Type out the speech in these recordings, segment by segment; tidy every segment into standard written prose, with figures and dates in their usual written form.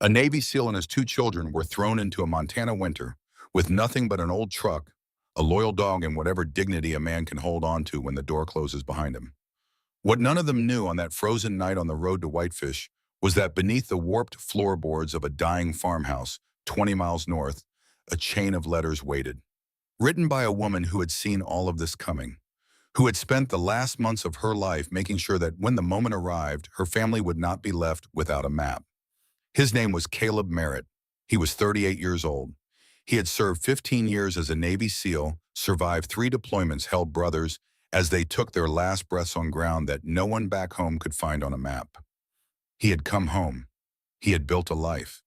A Navy SEAL and his two children were thrown into a Montana winter with nothing but an old truck, a loyal dog, and whatever dignity a man can hold on to when the door closes behind him. What none of them knew on that frozen night on the road to Whitefish was that beneath the warped floorboards of a dying farmhouse 20 miles north, a chain of letters waited. Written by a woman who had seen all of this coming, who had spent the last months of her life making sure that when the moment arrived, her family would not be left without a map. His name was Caleb Merritt. He was 38 years old. He had served 15 years as a Navy SEAL, survived 3 deployments, held brothers as they took their last breaths on ground that no one back home could find on a map. He had come home. He had built a life.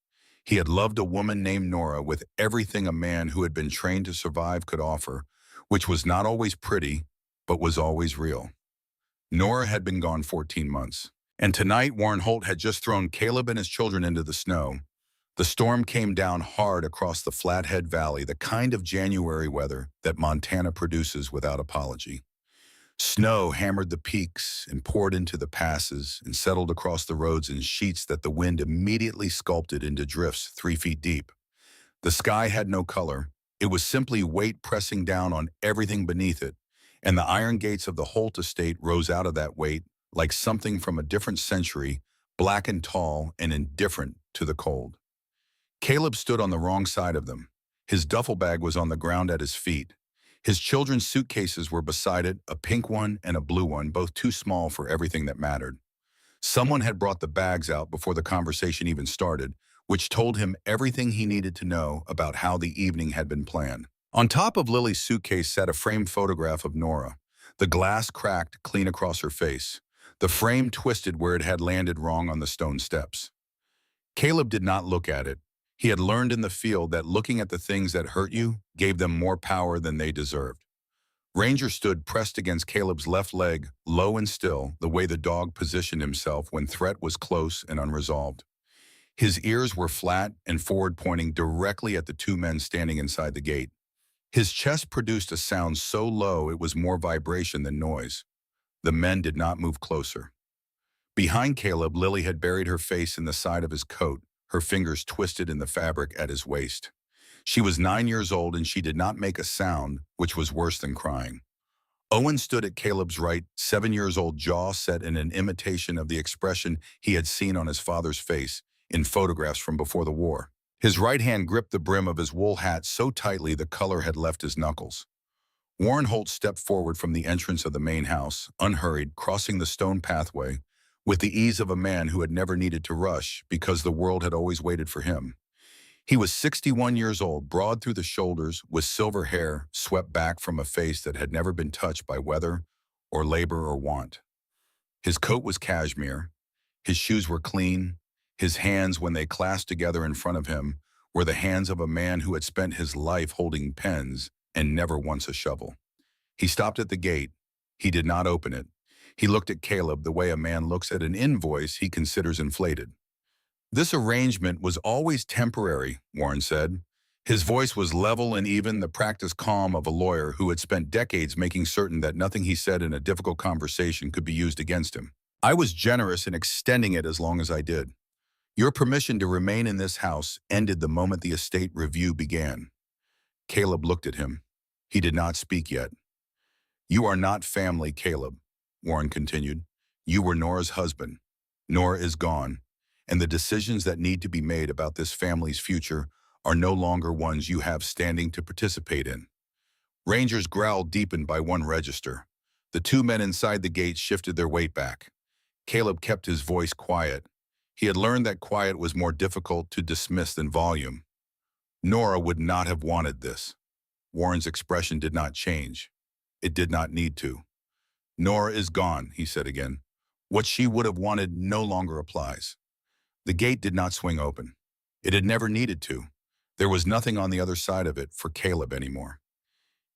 He had loved a woman named Nora with everything a man who had been trained to survive could offer, which was not always pretty, but was always real. Nora had been gone 14 months, and tonight Warren Holt had just thrown Caleb and his children into the snow. The storm came down hard across the Flathead Valley, the kind of January weather that Montana produces without apology. Snow hammered the peaks and poured into the passes and settled across the roads in sheets that the wind immediately sculpted into drifts 3 feet deep. The sky had no color. It was simply weight pressing down on everything beneath it, and the iron gates of the Holt estate rose out of that weight like something from a different century, black and tall and indifferent to the cold. Caleb stood on the wrong side of them. His duffel bag was on the ground at his feet. His children's suitcases were beside it, a pink one and a blue one, both too small for everything that mattered. Someone had brought the bags out before the conversation even started, which told him everything he needed to know about how the evening had been planned. On top of Lily's suitcase sat a framed photograph of Nora. The glass cracked clean across her face. The frame twisted where it had landed wrong on the stone steps. Caleb did not look at it. He had learned in the field that looking at the things that hurt you gave them more power than they deserved. Ranger stood pressed against Caleb's left leg, low and still, the way the dog positioned himself when threat was close and unresolved. His ears were flat and forward, pointing directly at the 2 men standing inside the gate. His chest produced a sound so low it was more vibration than noise. The men did not move closer. Behind Caleb, Lily had buried her face in the side of his coat, her fingers twisted in the fabric at his waist. She was 9 years old and she did not make a sound, which was worse than crying. Owen stood at Caleb's right, 7 years old, jaw set in an imitation of the expression he had seen on his father's face in photographs from before the war. His right hand gripped the brim of his wool hat so tightly the color had left his knuckles. Warren Holt stepped forward from the entrance of the main house, unhurried, crossing the stone pathway, with the ease of a man who had never needed to rush because the world had always waited for him. He was 61 years old, broad through the shoulders, with silver hair swept back from a face that had never been touched by weather or labor or want. His coat was cashmere. His shoes were clean. His hands, when they clasped together in front of him, were the hands of a man who had spent his life holding pens and never once a shovel. He stopped at the gate. He did not open it. He looked at Caleb the way a man looks at an invoice he considers inflated. "This arrangement was always temporary," Warren said. His voice was level and even, the practiced calm of a lawyer who had spent decades making certain that nothing he said in a difficult conversation could be used against him. "I was generous in extending it as long as I did. Your permission to remain in this house ended the moment the estate review began." Caleb looked at him. He did not speak yet. "You are not family, Caleb," Warren continued. "You were Nora's husband. Nora is gone, and the decisions that need to be made about this family's future are no longer ones you have standing to participate in." Ranger's growl deepened by 1 register. The 2 men inside the gate shifted their weight back. Caleb kept his voice quiet. He had learned that quiet was more difficult to dismiss than volume. Nora would not have wanted this. Warren's expression did not change. It did not need to. "Nora is gone," he said again. "What she would have wanted no longer applies." The gate did not swing open. It had never needed to. There was nothing on the other side of it for Caleb anymore.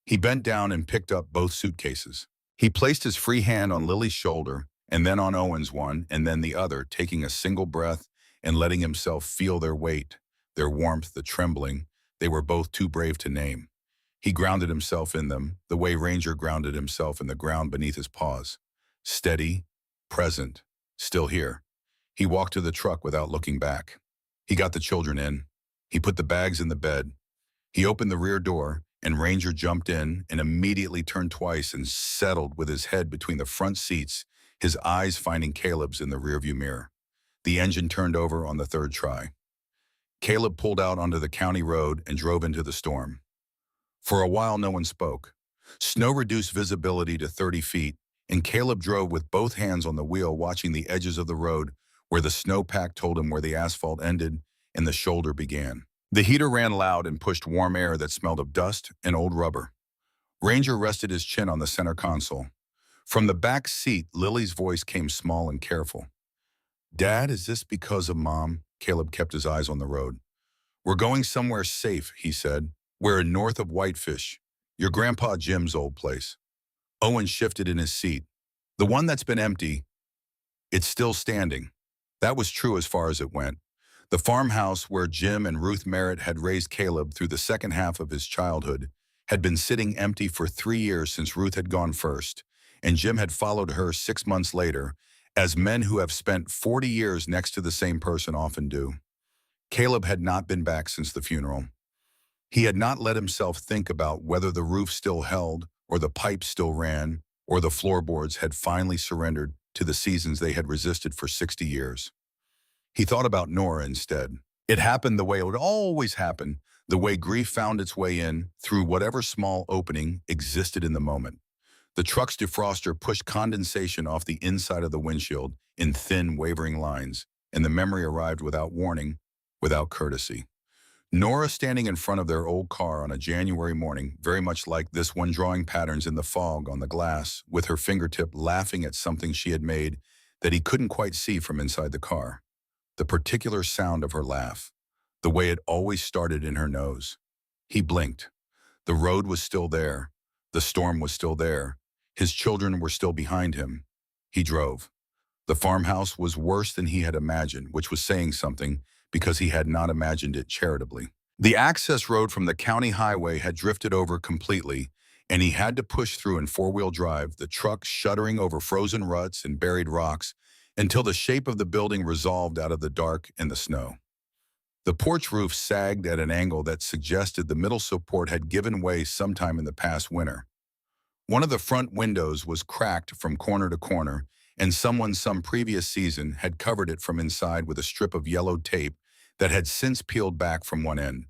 He bent down and picked up both suitcases. He placed his free hand on Lily's shoulder, and then on Owen's one, and then the other, taking a single breath and letting himself feel their weight, their warmth, the trembling. They were both too brave to name. He grounded himself in them, the way Ranger grounded himself in the ground beneath his paws. Steady, present, still here. He walked to the truck without looking back. He got the children in. He put the bags in the bed. He opened the rear door, and Ranger jumped in and immediately turned twice and settled with his head between the front seats, his eyes finding Caleb's in the rearview mirror. The engine turned over on the third try. Caleb pulled out onto the county road and drove into the storm. For a while, no one spoke. Snow reduced visibility to 30 feet, and Caleb drove with both hands on the wheel, watching the edges of the road where the snowpack told him where the asphalt ended and the shoulder began. The heater ran loud and pushed warm air that smelled of dust and old rubber. Ranger rested his chin on the center console. From the back seat, Lily's voice came small and careful. "Dad, is this because of Mom?" Caleb kept his eyes on the road. "We're going somewhere safe," he said. "We're north of Whitefish, your Grandpa Jim's old place." Owen shifted in his seat. "The one that's been empty, it's still standing." That was true as far as it went. The farmhouse where Jim and Ruth Merritt had raised Caleb through the second half of his childhood had been sitting empty for 3 years since Ruth had gone first, and Jim had followed her 6 months later, as men who have spent 40 years next to the same person often do. Caleb had not been back since the funeral. He had not let himself think about whether the roof still held, or the pipes still ran, or the floorboards had finally surrendered to the seasons they had resisted for 60 years. He thought about Nora instead. It happened the way it would always happen, the way grief found its way in through whatever small opening existed in the moment. The truck's defroster pushed condensation off the inside of the windshield in thin, wavering lines, and the memory arrived without warning, without courtesy. Nora standing in front of their old car on a January morning, very much like this one, drawing patterns in the fog on the glass, with her fingertip laughing at something she had made that he couldn't quite see from inside the car. The particular sound of her laugh, the way it always started in her nose. He blinked. The road was still there. The storm was still there. His children were still behind him. He drove. The farmhouse was worse than he had imagined, which was saying something, because he had not imagined it charitably. The access road from the county highway had drifted over completely, and he had to push through in four-wheel drive, the truck shuddering over frozen ruts and buried rocks, until the shape of the building resolved out of the dark and the snow. The porch roof sagged at an angle that suggested the middle support had given way sometime in the past winter. One of the front windows was cracked from corner to corner, and someone some previous season had covered it from inside with a strip of yellowed tape that had since peeled back from one end.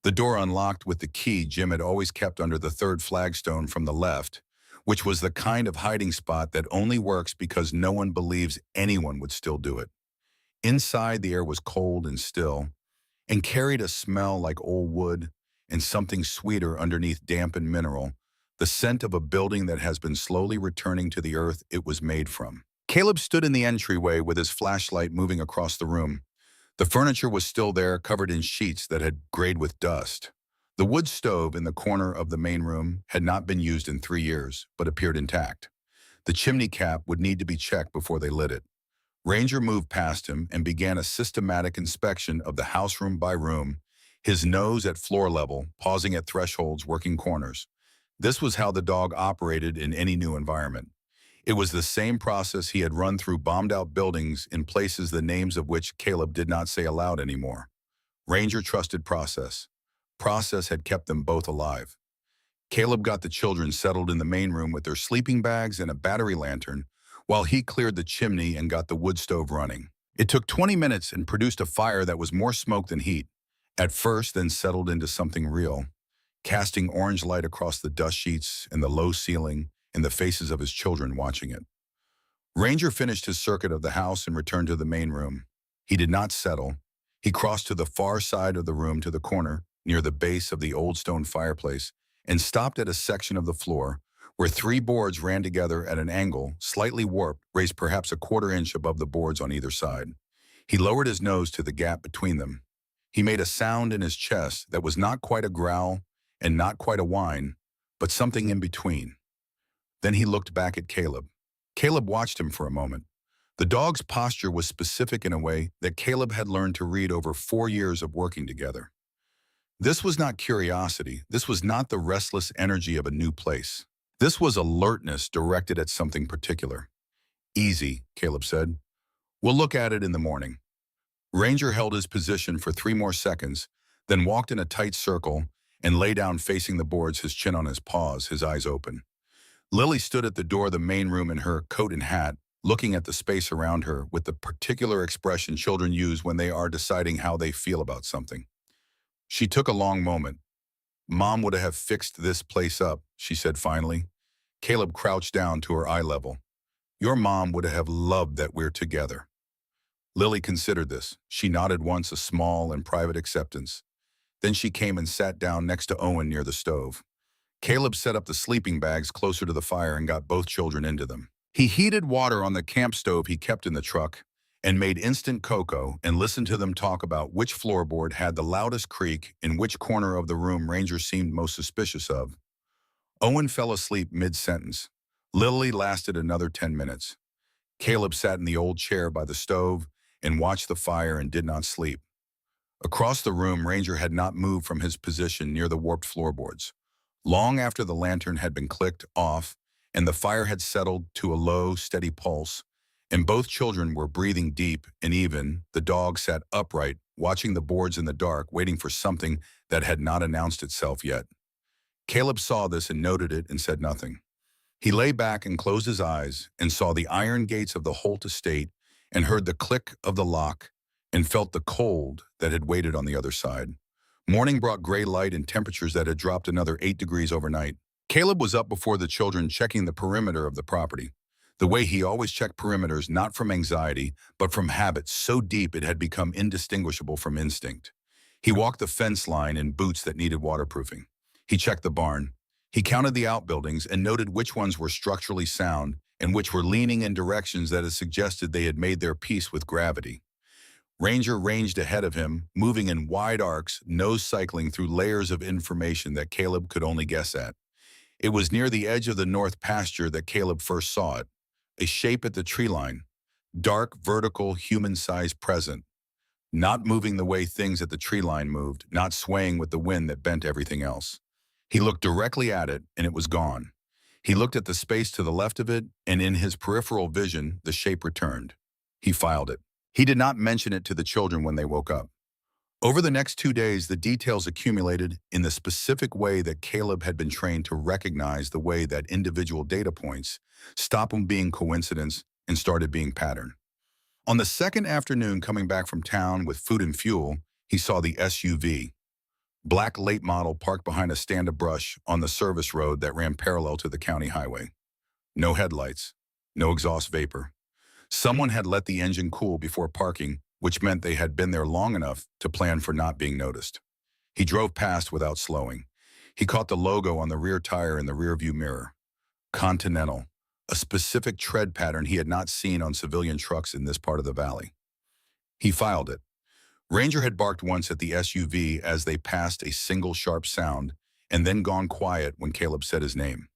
The door unlocked with the key Jim had always kept under the third flagstone from the left, which was the kind of hiding spot that only works because no one believes anyone would still do it. Inside, the air was cold and still, and carried a smell like old wood and something sweeter underneath damp and mineral, the scent of a building that has been slowly returning to the earth it was made from. Caleb stood in the entryway with his flashlight moving across the room. The furniture was still there, covered in sheets that had grayed with dust. The wood stove in the corner of the main room had not been used in 3 years, but appeared intact. The chimney cap would need to be checked before they lit it. Ranger moved past him and began a systematic inspection of the house room by room, his nose at floor level, pausing at thresholds, working corners. This was how the dog operated in any new environment. It was the same process he had run through bombed-out buildings in places the names of which Caleb did not say aloud anymore. Ranger trusted process. Process had kept them both alive. Caleb got the children settled in the main room with their sleeping bags and a battery lantern, while he cleared the chimney and got the wood stove running. It took 20 minutes and produced a fire that was more smoke than heat, at first then settled into something real, casting orange light across the dust sheets and the low ceiling and the faces of his children watching it. Ranger finished his circuit of the house and returned to the main room. He did not settle. He crossed to the far side of the room to the corner, near the base of the old stone fireplace, and stopped at a section of the floor where 3 boards ran together at an angle, slightly warped, raised perhaps a quarter-inch above the boards on either side. He lowered his nose to the gap between them. He made a sound in his chest that was not quite a growl and not quite a whine, but something in between. Then he looked back at Caleb. Caleb watched him for a moment. The dog's posture was specific in a way that Caleb had learned to read over 4 years of working together. This was not curiosity. This was not the restless energy of a new place. This was alertness directed at something particular. "Easy," Caleb said. "We'll look at it in the morning." Ranger held his position for 3 more seconds, then walked in a tight circle and lay down facing the boards, his chin on his paws, his eyes open. Lily stood at the door of the main room in her coat and hat, looking at the space around her with the particular expression children use when they are deciding how they feel about something. She took a long moment. "Mom would have fixed this place up," she said finally. Caleb crouched down to her eye level. "Your mom would have loved that we're together." Lily considered this. She nodded once, a small and private acceptance. Then she came and sat down next to Owen near the stove. Caleb set up the sleeping bags closer to the fire and got both children into them. He heated water on the camp stove he kept in the truck and made instant cocoa and listened to them talk about which floorboard had the loudest creak and which corner of the room Ranger seemed most suspicious of. Owen fell asleep mid-sentence. Lily lasted another 10 minutes. Caleb sat in the old chair by the stove and watched the fire and did not sleep. Across the room, Ranger had not moved from his position near the warped floorboards. Long after the lantern had been clicked off and the fire had settled to a low, steady pulse, and both children were breathing deep and even, the dog sat upright, watching the boards in the dark, waiting for something that had not announced itself yet. Caleb saw this and noted it and said nothing. He lay back and closed his eyes and saw the iron gates of the Holt estate and heard the click of the lock and felt the cold that had waited on the other side. Morning brought gray light and temperatures that had dropped another 8 degrees overnight. Caleb was up before the children, checking the perimeter of the property. The way he always checked perimeters, not from anxiety, but from habit so deep it had become indistinguishable from instinct. He walked the fence line in boots that needed waterproofing. He checked the barn. He counted the outbuildings and noted which ones were structurally sound and which were leaning in directions that had suggested they had made their peace with gravity. Ranger ranged ahead of him, moving in wide arcs, nose cycling through layers of information that Caleb could only guess at. It was near the edge of the north pasture that Caleb first saw it, a shape at the tree line, dark, vertical, human-sized present, not moving the way things at the tree line moved, not swaying with the wind that bent everything else. He looked directly at it, and it was gone. He looked at the space to the left of it, and in his peripheral vision, the shape returned. He filed it. He did not mention it to the children when they woke up. Over the next 2 days, the details accumulated in the specific way that Caleb had been trained to recognize the way that individual data points stopped from being coincidence and started being pattern. On the second afternoon coming back from town with food and fuel, he saw the SUV, black late model, parked behind a stand of brush on the service road that ran parallel to the county highway. No headlights, no exhaust vapor. Someone had let the engine cool before parking, which meant they had been there long enough to plan for not being noticed. He drove past without slowing. He caught the logo on the rear tire in the rearview mirror. Continental, a specific tread pattern he had not seen on civilian trucks in this part of the valley. He filed it. Ranger had barked once at the SUV as they passed a single sharp sound, and then gone quiet when Caleb said his name.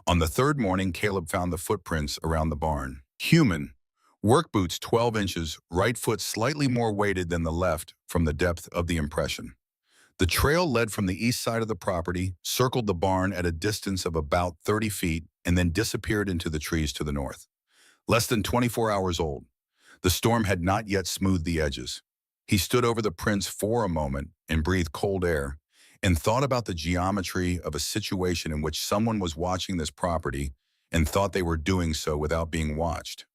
On the third morning, Caleb found the footprints around the barn. Human. Work boots 12 inches, right foot slightly more weighted than the left from the depth of the impression. The trail led from the east side of the property, circled the barn at a distance of about 30 feet, and then disappeared into the trees to the north. Less than 24 hours old. The storm had not yet smoothed the edges. He stood over the prints for a moment and breathed cold air and thought about the geometry of a situation in which someone was watching this property and thought they were doing so without being watched.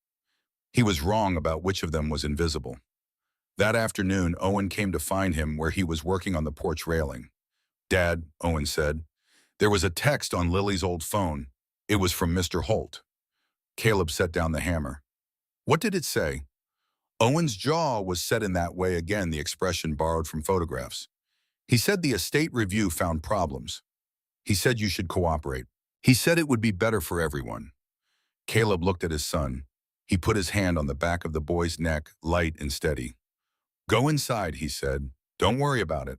He was wrong about which of them was invisible. That afternoon, Owen came to find him where he was working on the porch railing. "Dad," Owen said, "there was a text on Lily's old phone. It was from Mr. Holt." Caleb set down the hammer. "What did it say?" Owen's jaw was set in that way again, the expression borrowed from photographs. "He said the estate review found problems. He said you should cooperate. He said it would be better for everyone." Caleb looked at his son. He put his hand on the back of the boy's neck, light and steady. "Go inside," he said. "Don't worry about it."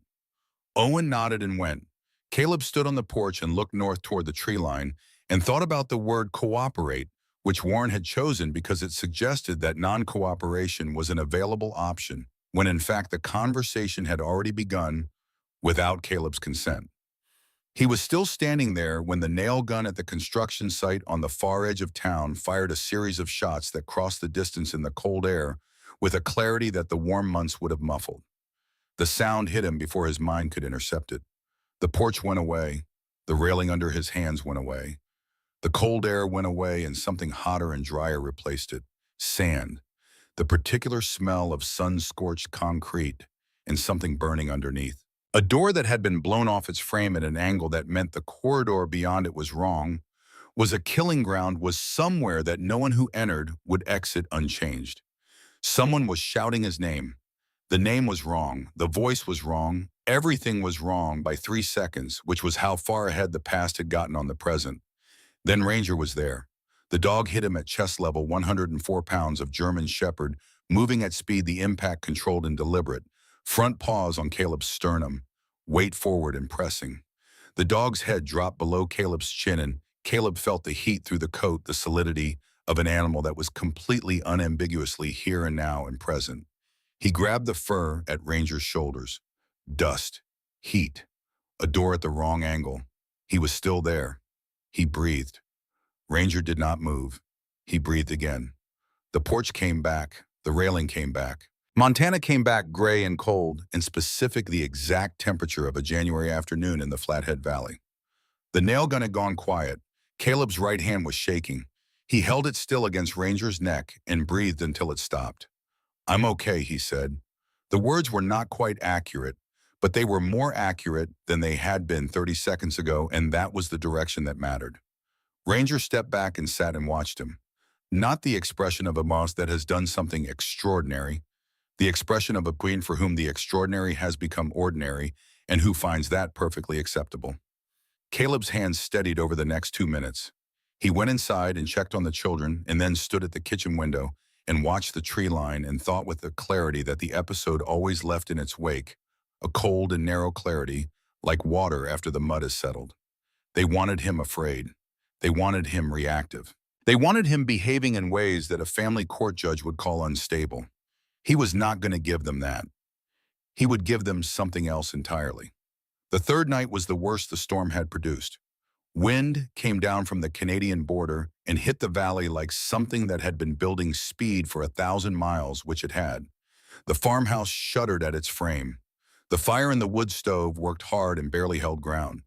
Owen nodded and went. Caleb stood on the porch and looked north toward the tree line and thought about the word cooperate, which Warren had chosen because it suggested that non-cooperation was an available option, when in fact the conversation had already begun without Caleb's consent. He was still standing there when the nail gun at the construction site on the far edge of town fired a series of shots that crossed the distance in the cold air with a clarity that the warm months would have muffled. The sound hit him before his mind could intercept it. The porch went away. The railing under his hands went away. The cold air went away and something hotter and drier replaced it. Sand. The particular smell of sun-scorched concrete and something burning underneath. A door that had been blown off its frame at an angle that meant the corridor beyond it was wrong, was a killing ground, was somewhere that no one who entered would exit unchanged. Someone was shouting his name. The name was wrong. The voice was wrong. Everything was wrong by 3 seconds, which was how far ahead the past had gotten on the present. Then Ranger was there. The dog hit him at chest level, 104 pounds of German Shepherd, moving at speed, the impact controlled and deliberate. Front paws on Caleb's sternum, weight forward and pressing. The dog's head dropped below Caleb's chin, and Caleb felt the heat through the coat, the solidity of an animal that was completely unambiguously here and now and present. He grabbed the fur at Ranger's shoulders. Dust, heat, a door at the wrong angle. He was still there. He breathed. Ranger did not move. He breathed again. The porch came back. The railing came back. Montana came back gray and cold, and specific, the exact temperature of a January afternoon in the Flathead Valley. The nail gun had gone quiet. Caleb's right hand was shaking. He held it still against Ranger's neck and breathed until it stopped. "I'm okay," he said. The words were not quite accurate, but they were more accurate than they had been 30 seconds ago, and that was the direction that mattered. Ranger stepped back and sat and watched him. Not the expression of a mouse that has done something extraordinary, the expression of a queen for whom the extraordinary has become ordinary and who finds that perfectly acceptable. Caleb's hands steadied over the next 2 minutes. He went inside and checked on the children and then stood at the kitchen window and watched the tree line and thought with the clarity that the episode always left in its wake, a cold and narrow clarity, like water after the mud has settled. They wanted him afraid. They wanted him reactive. They wanted him behaving in ways that a family court judge would call unstable. He was not going to give them that. He would give them something else entirely. The third night was the worst the storm had produced. Wind came down from the Canadian border and hit the valley like something that had been building speed for 1,000 miles, which it had. The farmhouse shuddered at its frame. The fire in the wood stove worked hard and barely held ground.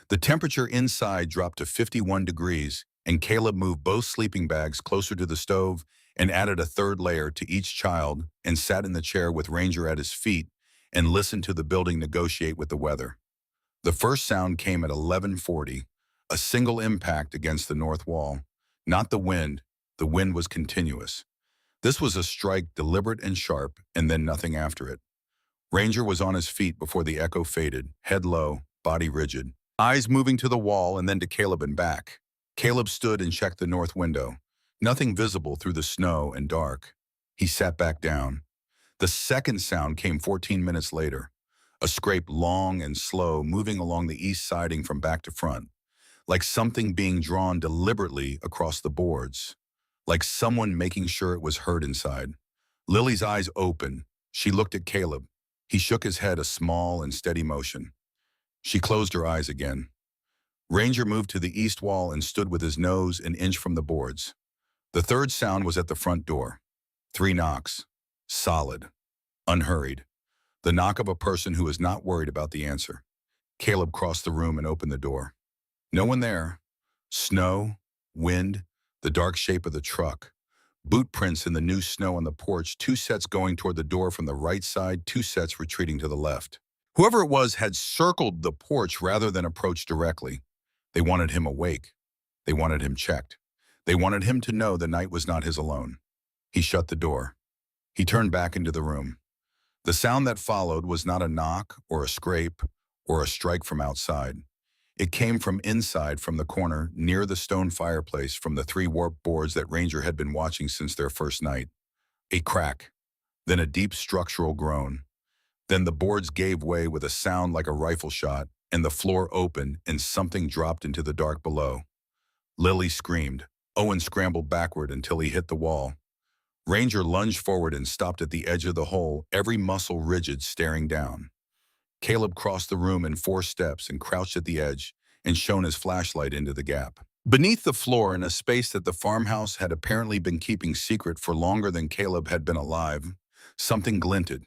The temperature inside dropped to 51 degrees, and Caleb moved both sleeping bags closer to the stove and added a third layer to each child and sat in the chair with Ranger at his feet and listened to the building negotiate with the weather. The first sound came at 11:40, a single impact against the north wall. Not the wind was continuous. This was a strike, deliberate and sharp, and then nothing after it. Ranger was on his feet before the echo faded, head low, body rigid, eyes moving to the wall and then to Caleb and back. Caleb stood and checked the north window. Nothing visible through the snow and dark. He sat back down. The second sound came 14 minutes later, a scrape long and slow moving along the east siding from back to front, like something being drawn deliberately across the boards, like someone making sure it was heard inside. Lily's eyes opened. She looked at Caleb. He shook his head, a small and steady motion. She closed her eyes again. Ranger moved to the east wall and stood with his nose an inch from the boards. The third sound was at the front door. 3 knocks. Solid. Unhurried. The knock of a person who is not worried about the answer. Caleb crossed the room and opened the door. No one there. Snow, wind, the dark shape of the truck. Boot prints in the new snow on the porch, 2 sets going toward the door from the right side, 2 sets retreating to the left. Whoever it was had circled the porch rather than approached directly. They wanted him awake. They wanted him checked. They wanted him to know the night was not his alone. He shut the door. He turned back into the room. The sound that followed was not a knock or a scrape or a strike from outside. It came from inside, from the corner, near the stone fireplace, from the 3 warped boards that Ranger had been watching since their first night. A crack, then a deep structural groan. Then the boards gave way with a sound like a rifle shot, and the floor opened and something dropped into the dark below. Lily screamed. Owen scrambled backward until he hit the wall. Ranger lunged forward and stopped at the edge of the hole, every muscle rigid, staring down. Caleb crossed the room in 4 steps and crouched at the edge and shone his flashlight into the gap. Beneath the floor, in a space that the farmhouse had apparently been keeping secret for longer than Caleb had been alive, Something glinted.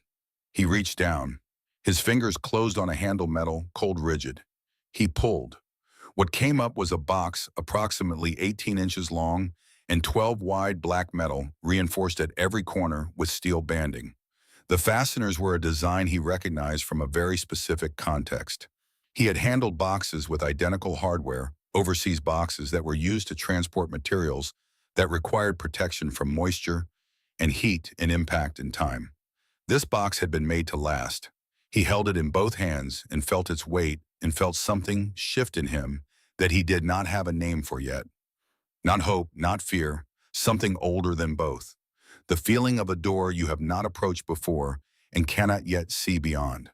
He reached down. His fingers closed on a handle metal, cold rigid. He pulled. What came up was a box approximately 18 inches long and 12 wide, black metal, reinforced at every corner with steel banding. The fasteners were a design he recognized from a very specific context. He had handled boxes with identical hardware, overseas boxes that were used to transport materials that required protection from moisture and heat and impact in time. This box had been made to last. He held it in both hands and felt its weight and felt something shift in him that he did not have a name for yet. Not hope, not fear, something older than both. The feeling of a door you have not approached before and cannot yet see beyond.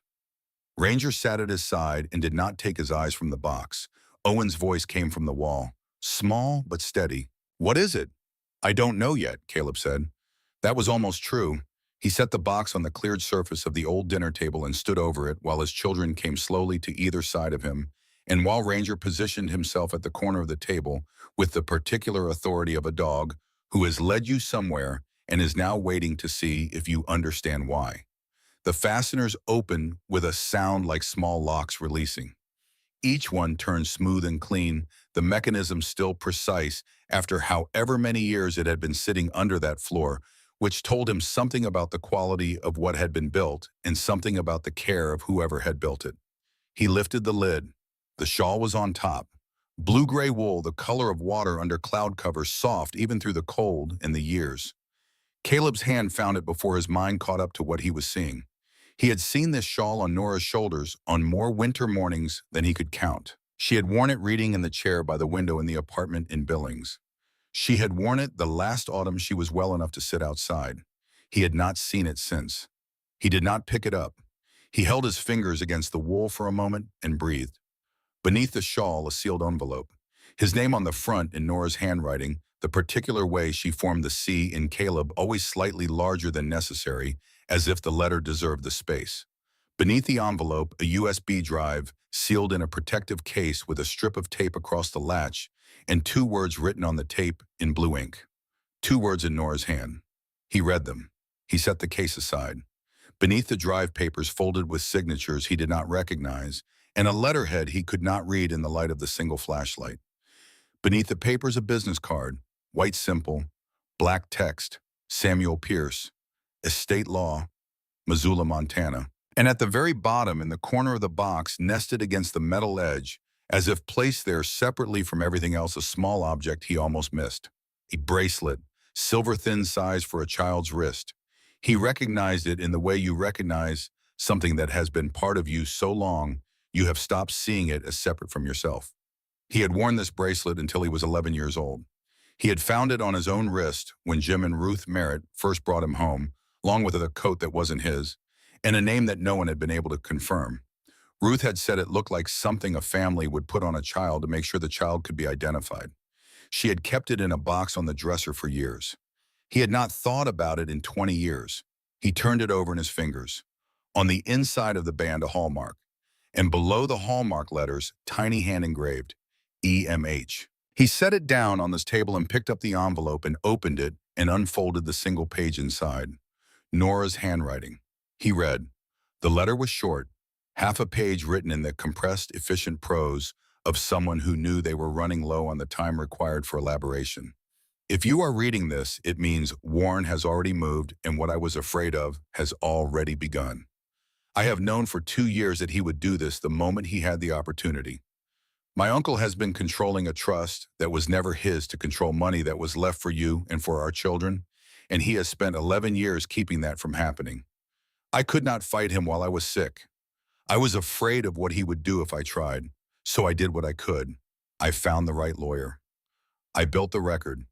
Ranger sat at his side and did not take his eyes from the box. Owen's voice came from the wall, small but steady. "What is it?" "I don't know yet," Caleb said. That was almost true. He set the box on the cleared surface of the old dinner table and stood over it while his children came slowly to either side of him, and while Ranger positioned himself at the corner of the table with the particular authority of a dog who has led you somewhere and is now waiting to see if you understand why. The fasteners open with a sound like small locks releasing. Each one turned smooth and clean, the mechanism still precise after however many years it had been sitting under that floor, which told him something about the quality of what had been built and something about the care of whoever had built it. He lifted the lid. The shawl was on top. Blue-gray wool, the color of water under cloud cover, soft even through the cold and the years. Caleb's hand found it before his mind caught up to what he was seeing. He had seen this shawl on Nora's shoulders on more winter mornings than he could count. She had worn it reading in the chair by the window in the apartment in Billings. She had worn it the last autumn she was well enough to sit outside. He had not seen it since. He did not pick it up. He held his fingers against the wool for a moment and breathed. Beneath the shawl, a sealed envelope. His name on the front in Nora's handwriting, the particular way she formed the C in Caleb always slightly larger than necessary, as if the letter deserved the space. Beneath the envelope, a USB drive sealed in a protective case with a strip of tape across the latch and 2 words written on the tape in blue ink. 2 words in Nora's hand. He read them. He set the case aside. Beneath the drive, papers folded with signatures he did not recognize, and a letterhead he could not read in the light of the single flashlight. Beneath the papers, a business card, white simple, black text, Samuel Pierce, Estate Law, Missoula, Montana. And at the very bottom, in the corner of the box, nested against the metal edge, as if placed there separately from everything else, a small object he almost missed. A bracelet, silver-thin size for a child's wrist. He recognized it in the way you recognize something that has been part of you so long you have stopped seeing it as separate from yourself. He had worn this bracelet until he was 11 years old. He had found it on his own wrist when Jim and Ruth Merritt first brought him home, along with a coat that wasn't his, and a name that no one had been able to confirm. Ruth had said it looked like something a family would put on a child to make sure the child could be identified. She had kept it in a box on the dresser for years. He had not thought about it in 20 years. He turned it over in his fingers. On the inside of the band, a hallmark, and below the hallmark letters, tiny hand engraved, EMH. He set it down on this table and picked up the envelope and opened it and unfolded the single page inside. Nora's handwriting. He read. The letter was short, half a page written in the compressed, efficient prose of someone who knew they were running low on the time required for elaboration. If you are reading this, it means Warren has already moved and what I was afraid of has already begun. I have known for 2 years that he would do this the moment he had the opportunity. My uncle has been controlling a trust that was never his to control money that was left for you and for our children, and he has spent 11 years keeping that from happening. I could not fight him while I was sick. I was afraid of what he would do if I tried, so I did what I could. I found the right lawyer. I built the record.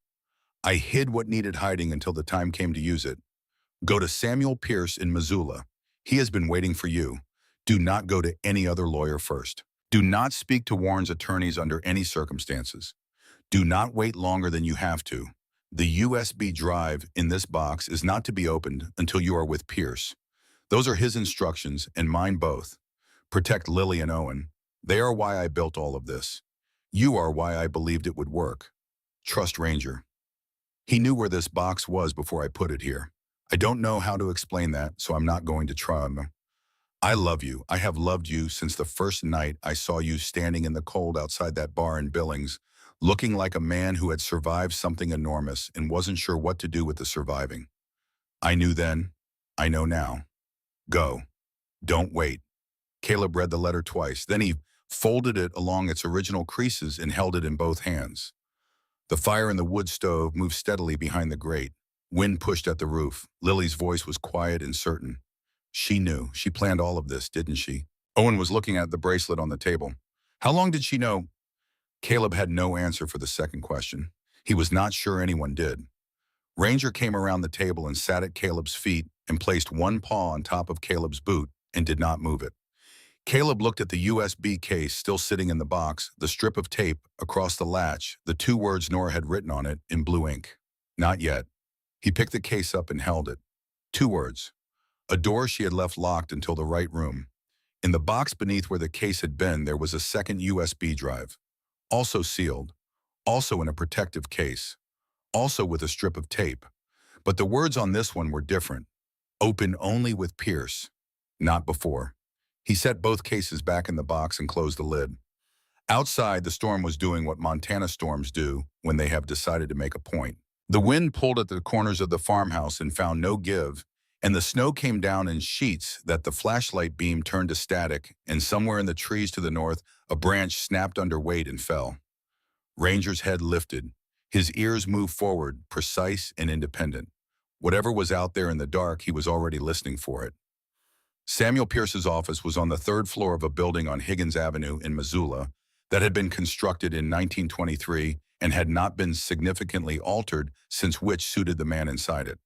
I hid what needed hiding until the time came to use it. Go to Samuel Pierce in Missoula. He has been waiting for you. Do not go to any other lawyer first. Do not speak to Warren's attorneys under any circumstances. Do not wait longer than you have to. The USB drive in this box is not to be opened until you are with Pierce. Those are his instructions and mine both. Protect Lily and Owen. They are why I built all of this. You are why I believed it would work. Trust Ranger. He knew where this box was before I put it here. I don't know how to explain that, so I'm not going to try. I love you. I have loved you since the first night I saw you standing in the cold outside that bar in Billings, looking like a man who had survived something enormous and wasn't sure what to do with the surviving. I knew then. I know now. Go. Don't wait. Caleb read the letter twice. Then he folded it along its original creases and held it in both hands. The fire in the wood stove moved steadily behind the grate. Wind pushed at the roof. Lily's voice was quiet and certain. She knew. She planned all of this, didn't she? Owen was looking at the bracelet on the table. How long did she know? Caleb had no answer for the second question. He was not sure anyone did. Ranger came around the table and sat at Caleb's feet and placed one paw on top of Caleb's boot and did not move it. Caleb looked at the USB case still sitting in the box, the strip of tape across the latch, the two words Nora had written on it in blue ink. Not yet. He picked the case up and held it. Two words. A door she had left locked until the right room. In the box beneath where the case had been, there was a second USB drive. Also sealed. Also in a protective case. Also with a strip of tape. But the words on this one were different. Open only with Pierce. Not before. He set both cases back in the box and closed the lid. Outside, the storm was doing what Montana storms do when they have decided to make a point. The wind pulled at the corners of the farmhouse and found no give, and the snow came down in sheets that the flashlight beam turned to static, and somewhere in the trees to the north, a branch snapped under weight and fell. Ranger's head lifted. His ears moved forward, precise and independent. Whatever was out there in the dark, he was already listening for it. Samuel Pierce's office was on the third floor of a building on Higgins Avenue in Missoula that had been constructed in 1923 and had not been significantly altered since, which suited the man inside it.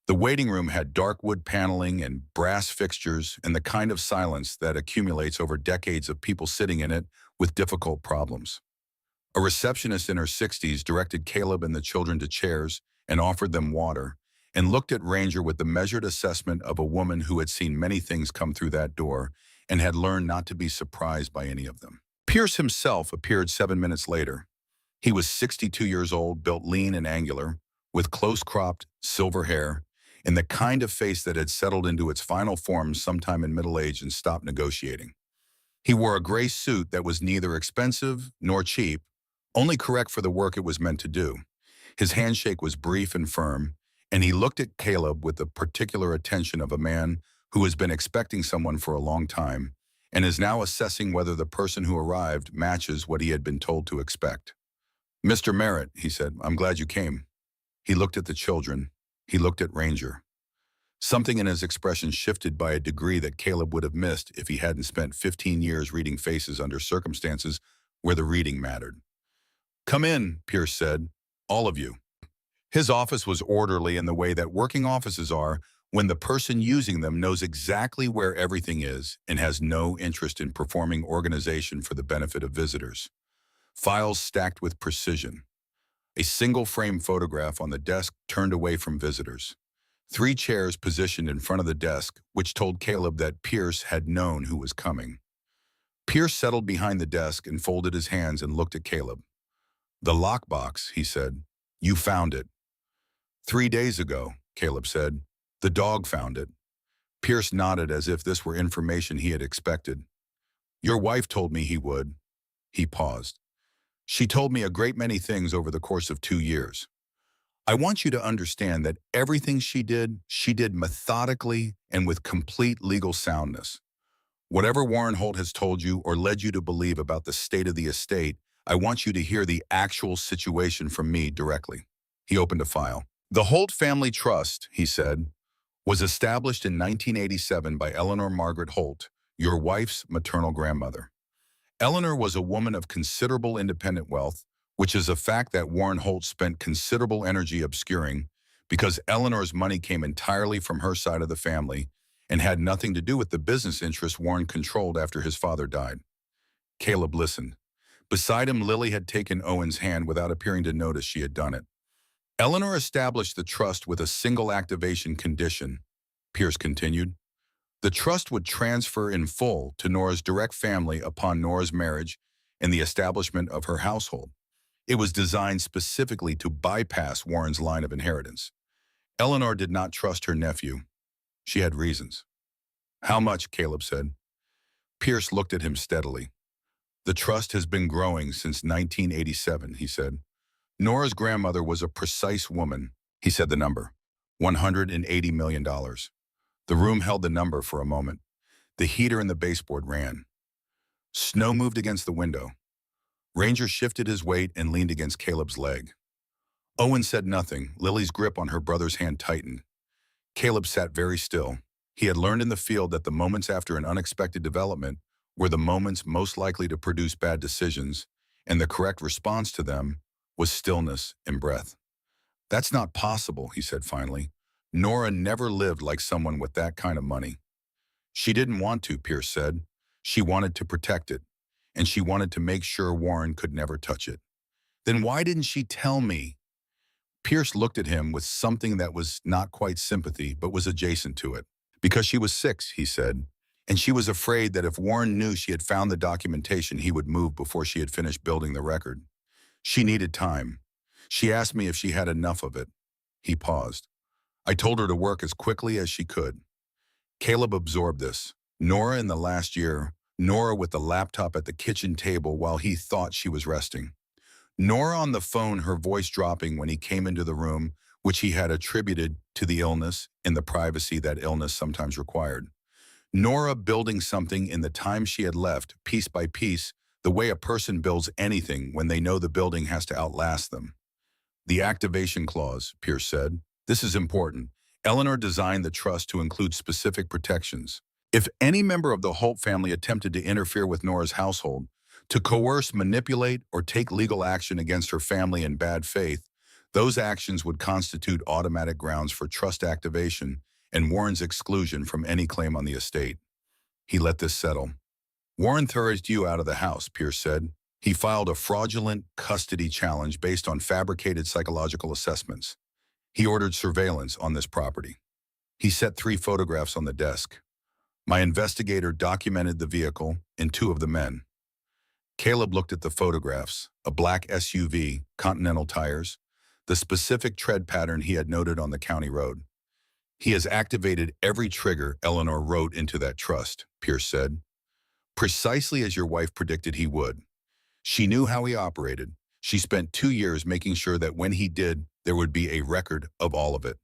The waiting room had dark wood paneling and brass fixtures and the kind of silence that accumulates over decades of people sitting in it with difficult problems. A receptionist in her 60s directed Caleb and the children to chairs and offered them water, and looked at Ranger with the measured assessment of a woman who had seen many things come through that door and had learned not to be surprised by any of them. Pierce himself appeared 7 minutes later. He was 62 years old, built lean and angular, with close-cropped, silver hair, and the kind of face that had settled into its final form sometime in middle age and stopped negotiating. He wore a gray suit that was neither expensive nor cheap, only correct for the work it was meant to do. His handshake was brief and firm, and he looked at Caleb with the particular attention of a man who has been expecting someone for a long time and is now assessing whether the person who arrived matches what he had been told to expect. "Mr. Merritt," he said, "I'm glad you came." He looked at the children. He looked at Ranger. Something in his expression shifted by a degree that Caleb would have missed if he hadn't spent 15 years reading faces under circumstances where the reading mattered. "Come in," Pierce said, "all of you." His office was orderly in the way that working offices are when the person using them knows exactly where everything is and has no interest in performing organization for the benefit of visitors. Files stacked with precision. A single-frame photograph on the desk turned away from visitors. 3 chairs positioned in front of the desk, which told Caleb that Pierce had known who was coming. Pierce settled behind the desk and folded his hands and looked at Caleb. "The lockbox," he said. "You found it." 3 days ago, Caleb said. "The dog found it." Pierce nodded as if this were information he had expected. "Your wife told me he would." He paused. "She told me a great many things over the course of 2 years. I want you to understand that everything she did methodically and with complete legal soundness. Whatever Warren Holt has told you or led you to believe about the state of the estate, I want you to hear the actual situation from me directly." He opened a file. "The Holt Family Trust," he said, "was established in 1987 by Eleanor Margaret Holt, your wife's maternal grandmother. Eleanor was a woman of considerable independent wealth, which is a fact that Warren Holt spent considerable energy obscuring because Eleanor's money came entirely from her side of the family and had nothing to do with the business interests Warren controlled after his father died." Caleb listened. Beside him, Lily had taken Owen's hand without appearing to notice she had done it. "Eleanor established the trust with a single activation condition," Pierce continued. "The trust would transfer in full to Nora's direct family upon Nora's marriage and the establishment of her household. It was designed specifically to bypass Warren's line of inheritance. Eleanor did not trust her nephew. She had reasons. How much? Caleb said. Pierce looked at him steadily. The trust has been growing since 1987, he said. Nora's grandmother was a precise woman. He said the number. $180 million. The room held the number for a moment. The heater in the baseboard ran. Snow moved against the window. Ranger shifted his weight and leaned against Caleb's leg. Owen said nothing. Lily's grip on her brother's hand tightened. Caleb sat very still. He had learned in the field that the moments after an unexpected development were the moments most likely to produce bad decisions, and the correct response to them was stillness and breath. That's not possible, he said finally. Nora never lived like someone with that kind of money. She didn't want to, Pierce said. She wanted to protect it, and she wanted to make sure Warren could never touch it. Then why didn't she tell me? Pierce looked at him with something that was not quite sympathy, but was adjacent to it. Because she was 6, he said, and she was afraid that if Warren knew she had found the documentation, he would move before she had finished building the record. She needed time. She asked me if she had enough of it. He paused. I told her to work as quickly as she could. Caleb absorbed this. Nora in the last year, Nora with the laptop at the kitchen table while he thought she was resting. Nora on the phone, her voice dropping when he came into the room, which he had attributed to the illness and the privacy that illness sometimes required. Nora building something in the time she had left, piece by piece, the way a person builds anything when they know the building has to outlast them. The activation clause, Pierce said. This is important. Eleanor designed the trust to include specific protections. If any member of the Holt family attempted to interfere with Nora's household, to coerce, manipulate, or take legal action against her family in bad faith, those actions would constitute automatic grounds for trust activation and Warren's exclusion from any claim on the estate. He let this settle. Warren thrust you out of the house, Pierce said. He filed a fraudulent custody challenge based on fabricated psychological assessments. He ordered surveillance on this property. He set 3 photographs on the desk. My investigator documented the vehicle and 2 of the men. Caleb looked at the photographs, a black SUV, Continental tires, the specific tread pattern he had noted on the county road. He has activated every trigger Eleanor wrote into that trust, Pierce said. Precisely as your wife predicted he would. She knew how he operated. She spent 2 years making sure that when he did, there would be a record of all of it.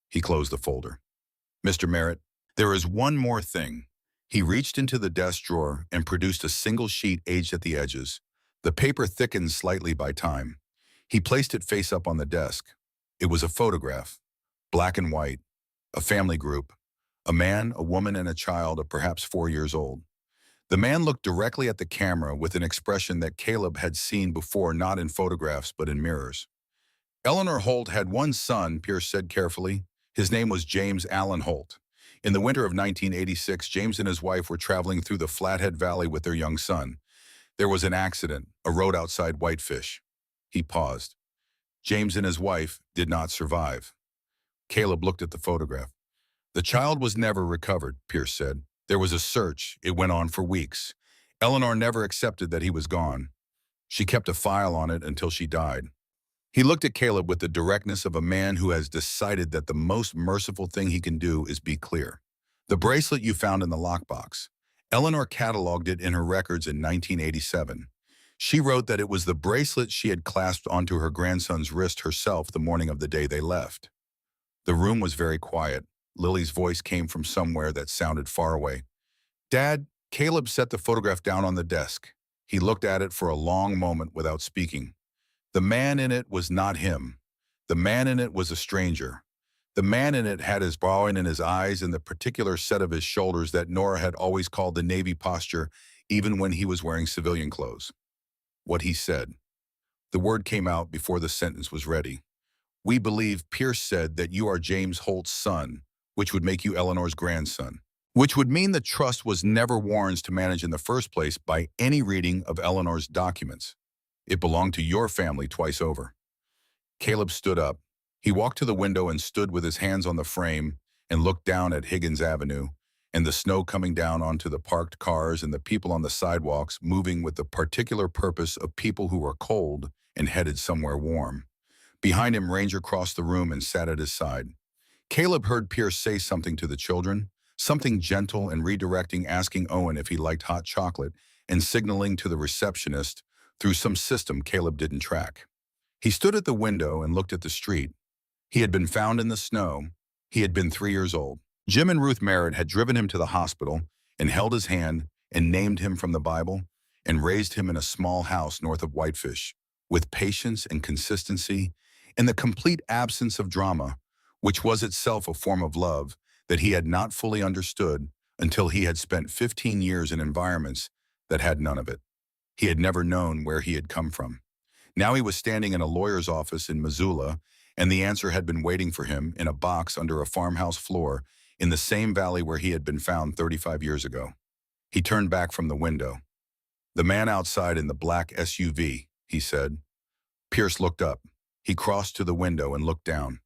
He closed the folder. Mr. Merritt, there is one more thing. He reached into the desk drawer and produced a single sheet aged at the edges. The paper thickened slightly by time. He placed it face up on the desk. It was a photograph, black and white, a family group, a man, a woman, and a child of perhaps 4 years old. The man looked directly at the camera with an expression that Caleb had seen before, not in photographs, but in mirrors. Eleanor Holt had one son, Pierce said carefully. His name was James Allen Holt. In the winter of 1986, James and his wife were traveling through the Flathead Valley with their young son. There was an accident, a road outside Whitefish. He paused. James and his wife did not survive. Caleb looked at the photograph. The child was never recovered, Pierce said. There was a search. It went on for weeks. Eleanor never accepted that he was gone. She kept a file on it until she died. He looked at Caleb with the directness of a man who has decided that the most merciful thing he can do is be clear. The bracelet you found in the lockbox. Eleanor cataloged it in her records in 1987. She wrote that it was the bracelet she had clasped onto her grandson's wrist herself the morning of the day they left. The room was very quiet. Lily's voice came from somewhere that sounded far away. Dad, Caleb set the photograph down on the desk. He looked at it for a long moment without speaking. The man in it was not him. The man in it was a stranger. The man in it had his brow in his eyes and the particular set of his shoulders that Nora had always called the Navy posture, even when he was wearing civilian clothes. What he said. The word came out before the sentence was ready. We believe Pierce said that you are James Holt's son, which would make you Eleanor's grandson, which would mean the trust was never Warren's to manage in the first place by any reading of Eleanor's documents. It belonged to your family twice over. Caleb stood up. He walked to the window and stood with his hands on the frame and looked down at Higgins Avenue and the snow coming down onto the parked cars and the people on the sidewalks moving with the particular purpose of people who were cold and headed somewhere warm. Behind him, Ranger crossed the room and sat at his side. Caleb heard Pierce say something to the children, something gentle and redirecting, asking Owen if he liked hot chocolate and signaling to the receptionist through some system Caleb didn't track. He stood at the window and looked at the street. He had been found in the snow. He had been 3 years old. Jim and Ruth Merritt had driven him to the hospital and held his hand and named him from the Bible and raised him in a small house north of Whitefish, with patience and consistency and the complete absence of drama, which was itself a form of love that he had not fully understood until he had spent 15 years in environments that had none of it. He had never known where he had come from. Now he was standing in a lawyer's office in Missoula, and the answer had been waiting for him in a box under a farmhouse floor in the same valley where he had been found 35 years ago. He turned back from the window. "The man outside in the black SUV," he said. Pierce looked up. He crossed to the window and looked down.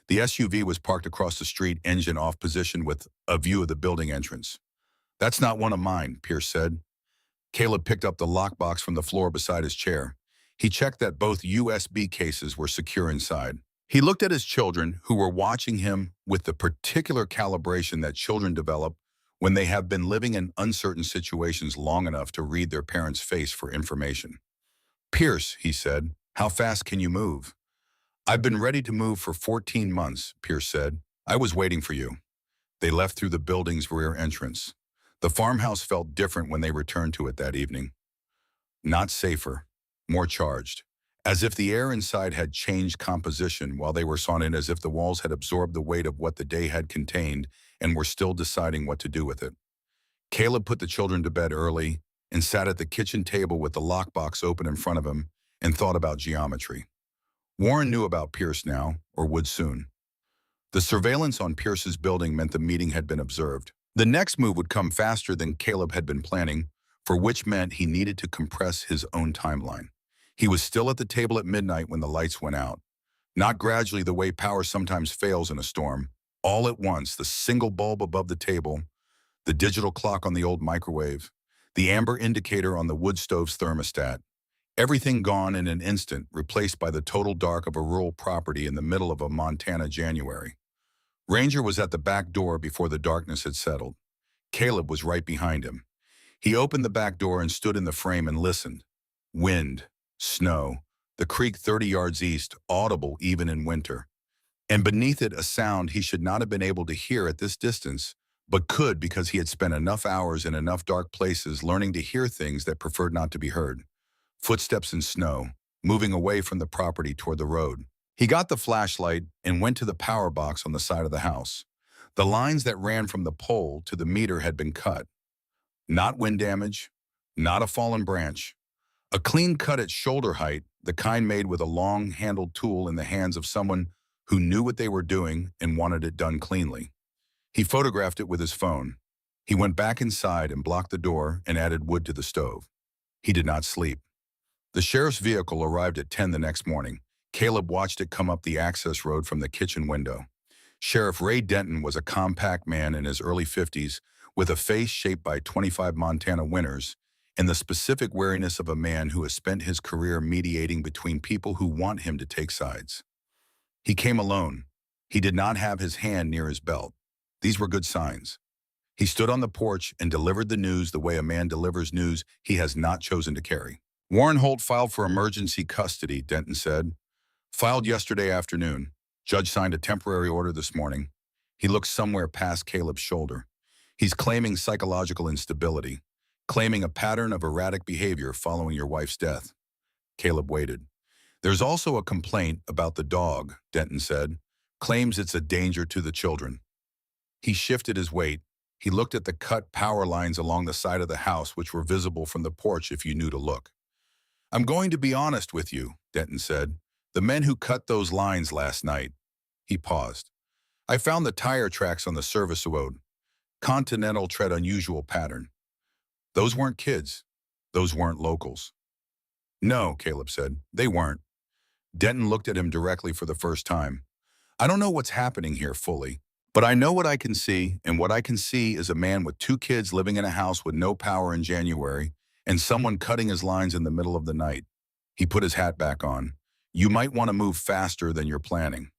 The SUV was parked across the street, engine off position with a view of the building entrance. "That's not one of mine," Pierce said. Caleb picked up the lockbox from the floor beside his chair. He checked that both USB cases were secure inside. He looked at his children, who were watching him with the particular calibration that children develop when they have been living in uncertain situations long enough to read their parents' face for information. "Pierce," he said, "how fast can you move?" "I've been ready to move for 14 months, Pierce said. "I was waiting for you." They left through the building's rear entrance. The farmhouse felt different when they returned to it that evening. Not safer, more charged. As if the air inside had changed composition while they were sawn in, as if the walls had absorbed the weight of what the day had contained and were still deciding what to do with it. Caleb put the children to bed early and sat at the kitchen table with the lockbox open in front of him and thought about geometry. Warren knew about Pierce now, or would soon. The surveillance on Pierce's building meant the meeting had been observed. The next move would come faster than Caleb had been planning, for which meant he needed to compress his own timeline. He was still at the table at midnight when the lights went out. Not gradually the way power sometimes fails in a storm. All at once, the single bulb above the table, the digital clock on the old microwave, the amber indicator on the wood stove's thermostat. Everything gone in an instant, replaced by the total dark of a rural property in the middle of a Montana January. Ranger was at the back door before the darkness had settled. Caleb was right behind him. He opened the back door and stood in the frame and listened. Wind, snow, the creek 30 yards east, audible even in winter. And beneath it a sound he should not have been able to hear at this distance, but could because he had spent enough hours in enough dark places learning to hear things that preferred not to be heard. Footsteps in snow, moving away from the property toward the road. He got the flashlight and went to the power box on the side of the house. The lines that ran from the pole to the meter had been cut. Not wind damage, not a fallen branch. A clean cut at shoulder height, the kind made with a long-handled tool in the hands of someone who knew what they were doing and wanted it done cleanly. He photographed it with his phone. He went back inside and blocked the door and added wood to the stove. He did not sleep. The sheriff's vehicle arrived at 10 the next morning. Caleb watched it come up the access road from the kitchen window. Sheriff Ray Denton was a compact man in his early 50s with a face shaped by 25 Montana winters and the specific wariness of a man who has spent his career mediating between people who want him to take sides. He came alone. He did not have his hand near his belt. These were good signs. He stood on the porch and delivered the news the way a man delivers news he has not chosen to carry. "Warren Holt filed for emergency custody," Denton said. "Filed yesterday afternoon. Judge signed a temporary order this morning." He looked somewhere past Caleb's shoulder. "He's claiming psychological instability, claiming a pattern of erratic behavior following your wife's death." Caleb waited. "There's also a complaint about the dog," Denton said. "Claims it's a danger to the children." He shifted his weight. He looked at the cut power lines along the side of the house, which were visible from the porch if you knew to look. "I'm going to be honest with you," Denton said. "The men who cut those lines last night." He paused. "I found the tire tracks on the service road. Continental tread unusual pattern. Those weren't kids. Those weren't locals." "No," Caleb said. "They weren't." Denton looked at him directly for the first time. "I don't know what's happening here fully, but I know what I can see, and what I can see is a man with 2 kids living in a house with no power in January, and someone cutting his lines in the middle of the night." He put his hat back on. "You might want to move faster than you're planning."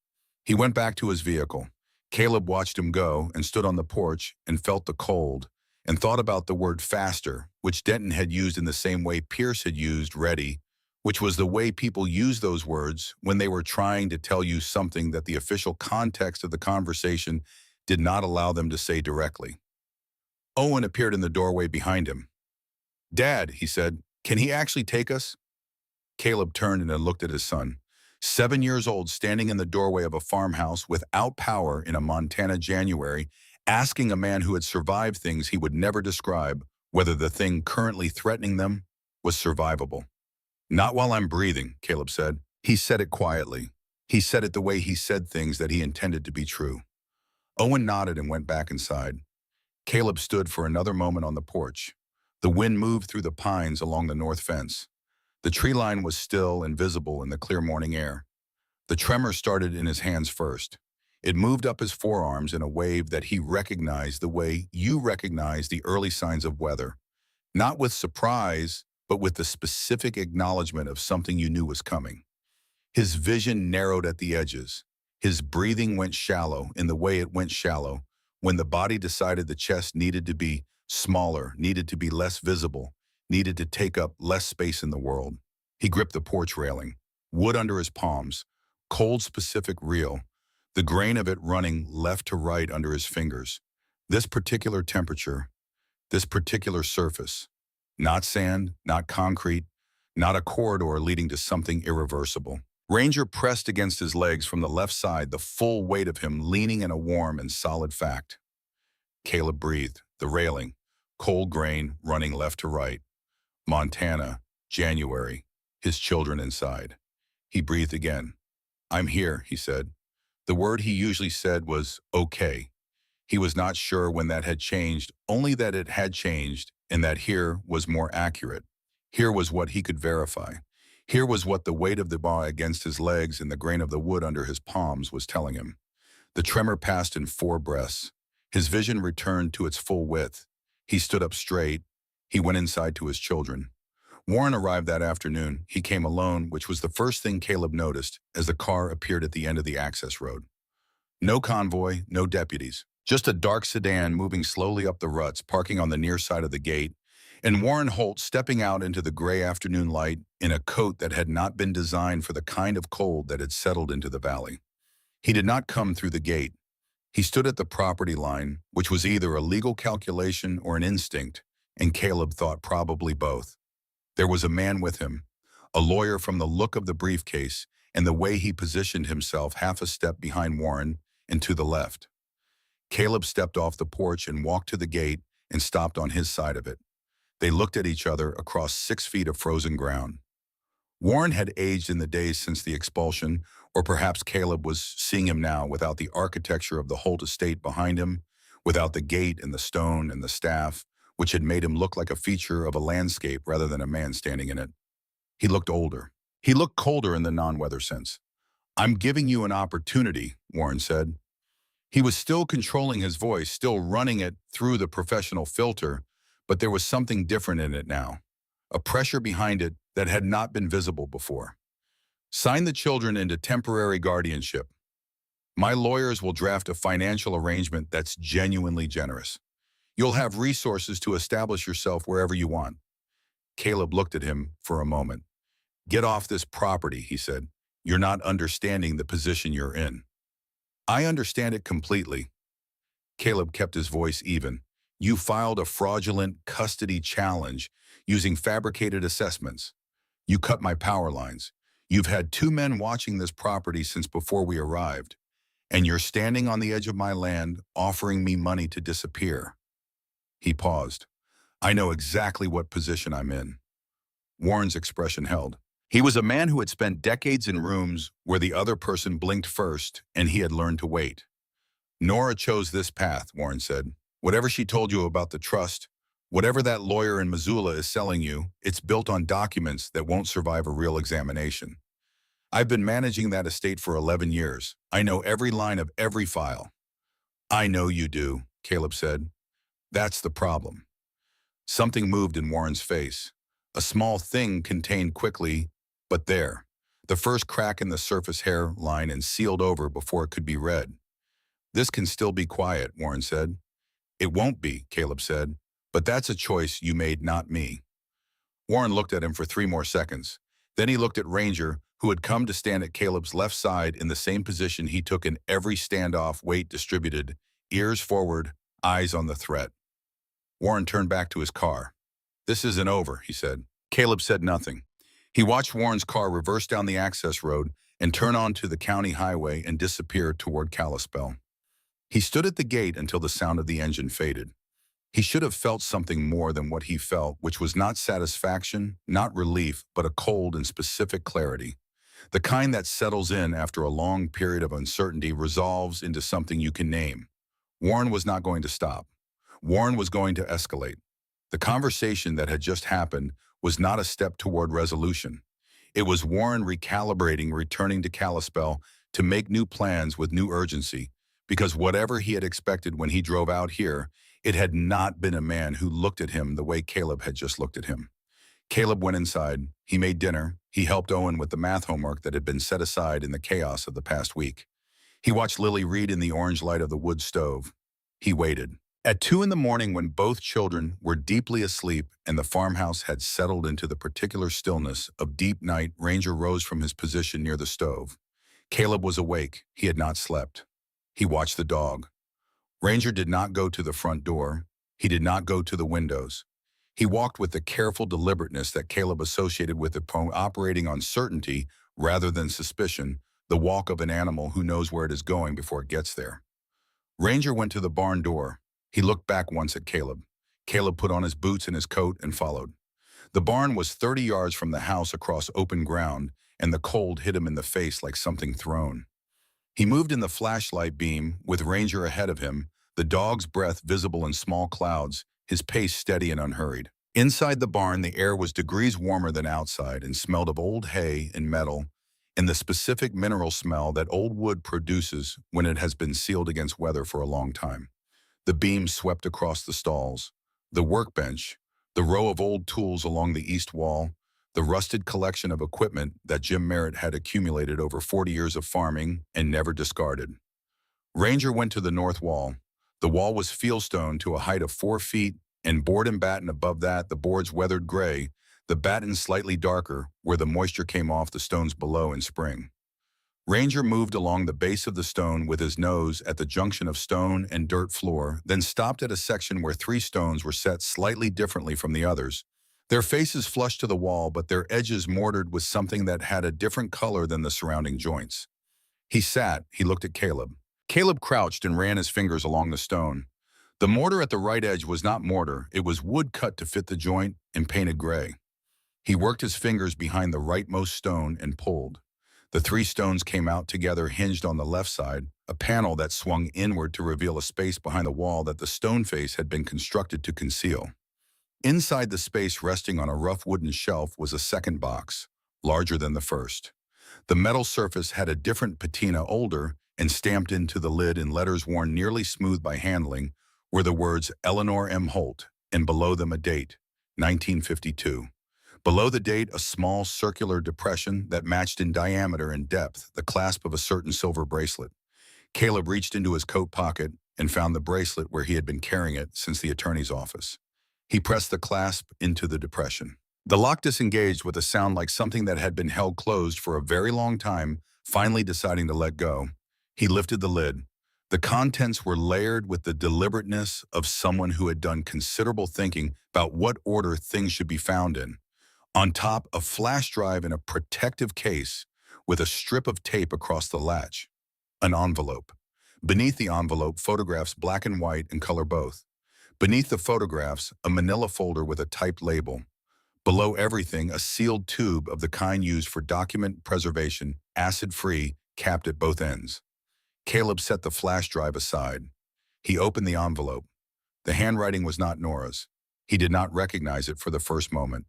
He went back to his vehicle. Caleb watched him go and stood on the porch and felt the cold and thought about the word faster, which Denton had used in the same way Pierce had used ready, which was the way people use those words when they were trying to tell you something that the official context of the conversation did not allow them to say directly. Owen appeared in the doorway behind him. "Dad," he said, "can he actually take us?" Caleb turned and looked at his son, 7 years old, standing in the doorway of a farmhouse without power in a Montana January, asking a man who had survived things he would never describe whether the thing currently threatening them was survivable. "Not while I'm breathing," Caleb said. He said it quietly. He said it the way he said things that he intended to be true. Owen nodded and went back inside. Caleb stood for another moment on the porch. The wind moved through the pines along the north fence. The tree line was still and visible in the clear morning air. The tremor started in his hands first. It moved up his forearms in a wave that he recognized the way you recognize the early signs of weather, not with surprise, but with the specific acknowledgement of something you knew was coming. His vision narrowed at the edges. His breathing went shallow in the way it went shallow when the body decided the chest needed to be smaller, needed to be less visible, needed to take up less space in the world. He gripped the porch railing, wood under his palms, cold specific real, the grain of it running left to right under his fingers. This particular temperature, this particular surface, not sand, not concrete, not a corridor leading to something irreversible. Ranger pressed against his legs from the left side, the full weight of him leaning in a warm and solid fact. Caleb breathed, the railing, cold grain running left to right. Montana, January, his children inside. He breathed again. "I'm here," he said. The word he usually said was okay. He was not sure when that had changed, only that it had changed and that here was more accurate. Here was what he could verify. Here was what the weight of the bar against his legs and the grain of the wood under his palms was telling him. The tremor passed in 4 breaths. His vision returned to its full width. He stood up straight. He went inside to his children. Warren arrived that afternoon. He came alone, which was the first thing Caleb noticed as the car appeared at the end of the access road. No convoy, no deputies. Just a dark sedan moving slowly up the ruts, parking on the near side of the gate, and Warren Holt stepping out into the gray afternoon light in a coat that had not been designed for the kind of cold that had settled into the valley. He did not come through the gate. He stood at the property line, which was either a legal calculation or an instinct, and Caleb thought probably both. There was a man with him, a lawyer from the look of the briefcase and the way he positioned himself half a step behind Warren and to the left. Caleb stepped off the porch and walked to the gate and stopped on his side of it. They looked at each other across 6 feet of frozen ground. Warren had aged in the days since the expulsion, or perhaps Caleb was seeing him now without the architecture of the Holt estate behind him, without the gate and the stone and the staff, which had made him look like a feature of a landscape rather than a man standing in it. He looked older. He looked colder in the non-weather sense. "I'm giving you an opportunity," Warren said. He was still controlling his voice, still running it through the professional filter, but there was something different in it now, a pressure behind it that had not been visible before. "Sign the children into temporary guardianship. My lawyers will draft a financial arrangement that's genuinely generous. You'll have resources to establish yourself wherever you want." Caleb looked at him for a moment. "Get off this property," he said. "You're not understanding the position you're in." "I understand it completely." Caleb kept his voice even. "You filed a fraudulent custody challenge using fabricated assessments. You cut my power lines. You've had 2 men watching this property since before we arrived, and you're standing on the edge of my land offering me money to disappear." He paused. "I know exactly what position I'm in." Warren's expression held. He was a man who had spent decades in rooms where the other person blinked first, and he had learned to wait. "Nora chose this path," Warren said. "Whatever she told you about the trust, whatever that lawyer in Missoula is selling you, it's built on documents that won't survive a real examination. I've been managing that estate for 11 years. I know every line of every file." "I know you do," Caleb said. "That's the problem." Something moved in Warren's face. A small thing contained quickly, but there. The first crack in the surface hairline and sealed over before it could be read. This can still be quiet, Warren said. It won't be, Caleb said. But that's a choice you made, not me. Warren looked at him for 3 more seconds. Then he looked at Ranger, who had come to stand at Caleb's left side in the same position he took in every standoff, weight distributed, ears forward, eyes on the threat. Warren turned back to his car. This isn't over, he said. Caleb said nothing. He watched Warren's car reverse down the access road and turn onto the county highway and disappear toward Kalispell. He stood at the gate until the sound of the engine faded. He should have felt something more than what he felt, which was not satisfaction, not relief, but a cold and specific clarity. The kind that settles in after a long period of uncertainty, resolves into something you can name. Warren was not going to stop. Warren was going to escalate. The conversation that had just happened was not a step toward resolution. It was Warren recalibrating, returning to Kalispell to make new plans with new urgency, because whatever he had expected when he drove out here, it had not been a man who looked at him the way Caleb had just looked at him. Caleb went inside. He made dinner. He helped Owen with the math homework that had been set aside in the chaos of the past week. He watched Lily read in the orange light of the wood stove. He waited. At 2 in the morning, when both children were deeply asleep and the farmhouse had settled into the particular stillness of deep night, Ranger rose from his position near the stove. Caleb was awake. He had not slept. He watched the dog. Ranger did not go to the front door. He did not go to the windows. He walked with the careful deliberateness that Caleb associated with operating on certainty rather than suspicion, the walk of an animal who knows where it is going before it gets there. Ranger went to the barn door. He looked back once at Caleb. Caleb put on his boots and his coat and followed. The barn was 30 yards from the house across open ground, and the cold hit him in the face like something thrown. He moved in the flashlight beam, with Ranger ahead of him, the dog's breath visible in small clouds, his pace steady and unhurried. Inside the barn, the air was degrees warmer than outside and smelled of old hay and metal, and the specific mineral smell that old wood produces when it has been sealed against weather for a long time. The beam swept across the stalls, the workbench, the row of old tools along the east wall, the rusted collection of equipment that Jim Merritt had accumulated over 40 years of farming and never discarded. Ranger went to the north wall. The wall was fieldstone to a height of 4 feet, and board and batten above that, the boards weathered gray, the batten slightly darker where the moisture came off the stones below in spring. Ranger moved along the base of the stone with his nose at the junction of stone and dirt floor, then stopped at a section where 3 stones were set slightly differently from the others. Their faces flush to the wall, but their edges mortared with something that had a different color than the surrounding joints. He sat. He looked at Caleb. Caleb crouched and ran his fingers along the stone. The mortar at the right edge was not mortar. It was wood cut to fit the joint and painted gray. He worked his fingers behind the rightmost stone and pulled. The 3 stones came out together, hinged on the left side, a panel that swung inward to reveal a space behind the wall that the stone face had been constructed to conceal. Inside the space, resting on a rough wooden shelf, was a second box, larger than the first. The metal surface had a different patina, older, and stamped into the lid in letters worn nearly smooth by handling were the words Eleanor M. Holt, and below them a date, 1952. Below the date, a small circular depression that matched in diameter and depth the clasp of a certain silver bracelet. Caleb reached into his coat pocket and found the bracelet where he had been carrying it since the attorney's office. He pressed the clasp into the depression. The lock disengaged with a sound like something that had been held closed for a very long time, finally deciding to let go. He lifted the lid. The contents were layered with the deliberateness of someone who had done considerable thinking about what order things should be found in. On top, a flash drive in a protective case with a strip of tape across the latch. An envelope. Beneath the envelope, photographs, black and white and color both. Beneath the photographs, a manila folder with a typed label. Below everything, a sealed tube of the kind used for document preservation, acid-free, capped at both ends. Caleb set the flash drive aside. He opened the envelope. The handwriting was not Nora's. He did not recognize it for the first moment.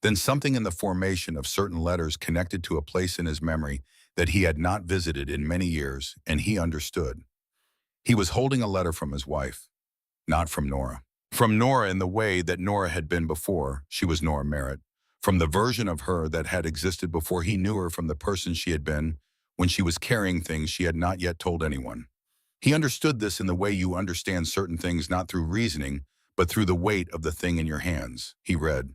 Then something in the formation of certain letters connected to a place in his memory that he had not visited in many years, and he understood. He was holding a letter from his wife, not from Nora. From Nora in the way that Nora had been before she was Nora Merritt, from the version of her that had existed before he knew her, from the person she had been when she was carrying things she had not yet told anyone. He understood this in the way you understand certain things not through reasoning, but through the weight of the thing in your hands. He read.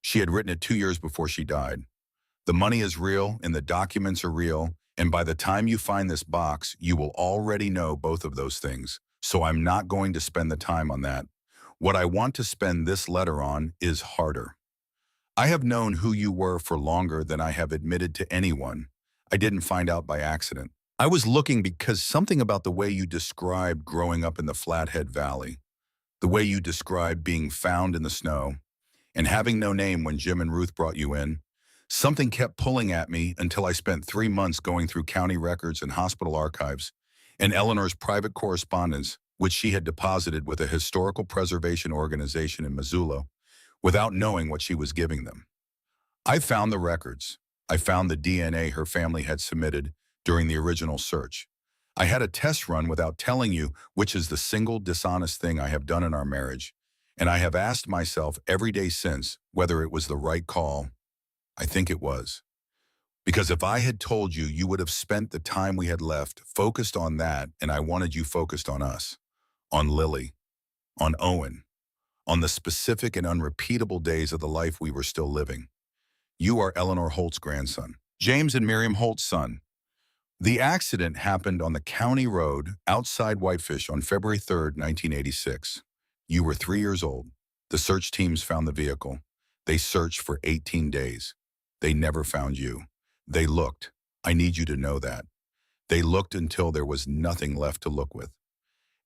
She had written it 2 years before she died. The money is real and the documents are real, and by the time you find this box, you will already know both of those things. So I'm not going to spend the time on that. What I want to spend this letter on is harder. I have known who you were for longer than I have admitted to anyone. I didn't find out by accident. I was looking because something about the way you described growing up in the Flathead Valley, the way you described being found in the snow, and having no name when Jim and Ruth brought you in, something kept pulling at me until I spent 3 months going through county records and hospital archives and Eleanor's private correspondence, which she had deposited with a historical preservation organization in Missoula, without knowing what she was giving them. I found the records. I found the DNA her family had submitted during the original search. I had a test run without telling you, which is the single dishonest thing I have done in our marriage, and I have asked myself every day since whether it was the right call. I think it was. Because if I had told you, you would have spent the time we had left focused on that, and I wanted you focused on us, on Lily, on Owen, on the specific and unrepeatable days of the life we were still living. You are Eleanor Holt's grandson, James and Miriam Holt's son. The accident happened on the county road outside Whitefish on February 3rd, 1986. You were 3 years old. The search teams found the vehicle. They searched for 18 days. They never found you. They looked. I need you to know that. They looked until there was nothing left to look with.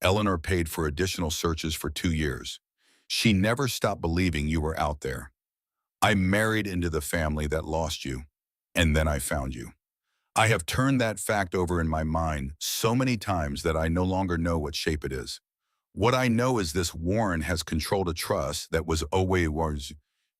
Eleanor paid for additional searches for 2 years. She never stopped believing you were out there. I married into the family that lost you, and then I found you. I have turned that fact over in my mind so many times that I no longer know what shape it is. What I know is this Warren has controlled a trust that was always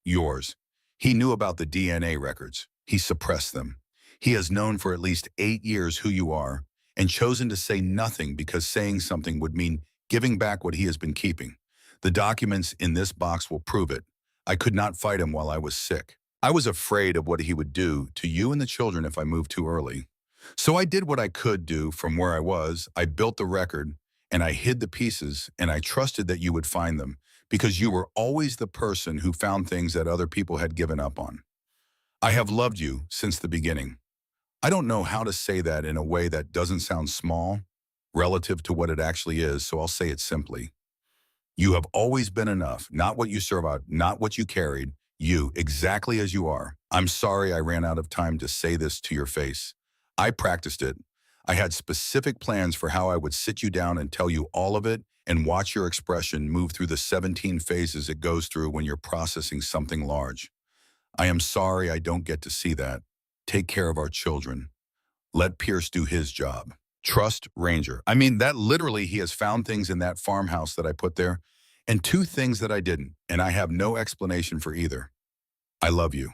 yours. He knew about the DNA records. He suppressed them. He has known for at least 8 years who you are and chosen to say nothing because saying something would mean giving back what he has been keeping. The documents in this box will prove it. I could not fight him while I was sick. I was afraid of what he would do to you and the children if I moved too early. So I did what I could do from where I was. I built the record, and I hid the pieces, and I trusted that you would find them because you were always the person who found things that other people had given up on. I have loved you since the beginning. I don't know how to say that in a way that doesn't sound small relative to what it actually is, so I'll say it simply. You have always been enough, not what you serve out, not what you carried, you, exactly as you are. I'm sorry I ran out of time to say this to your face. I practiced it. I had specific plans for how I would sit you down and tell you all of it and watch your expression move through the 17 phases it goes through when you're processing something large. I am sorry I don't get to see that. Take care of our children. Let Pierce do his job. Trust Ranger. I mean, that literally he has found things in that farmhouse that I put there, and 2 things that I didn't, and I have no explanation for either. I love you.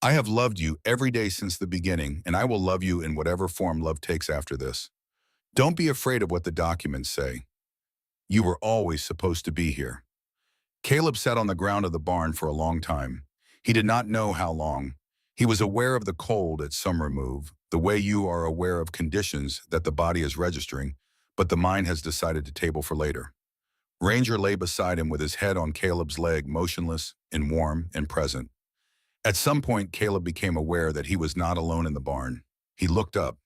I have loved you every day since the beginning, and I will love you in whatever form love takes after this. Don't be afraid of what the documents say. You were always supposed to be here. Caleb sat on the ground of the barn for a long time. He did not know how long. He was aware of the cold at some remove, the way you are aware of conditions that the body is registering, but the mind has decided to table for later. Ranger lay beside him with his head on Caleb's leg, motionless and warm and present. At some point, Caleb became aware that he was not alone in the barn. He looked up.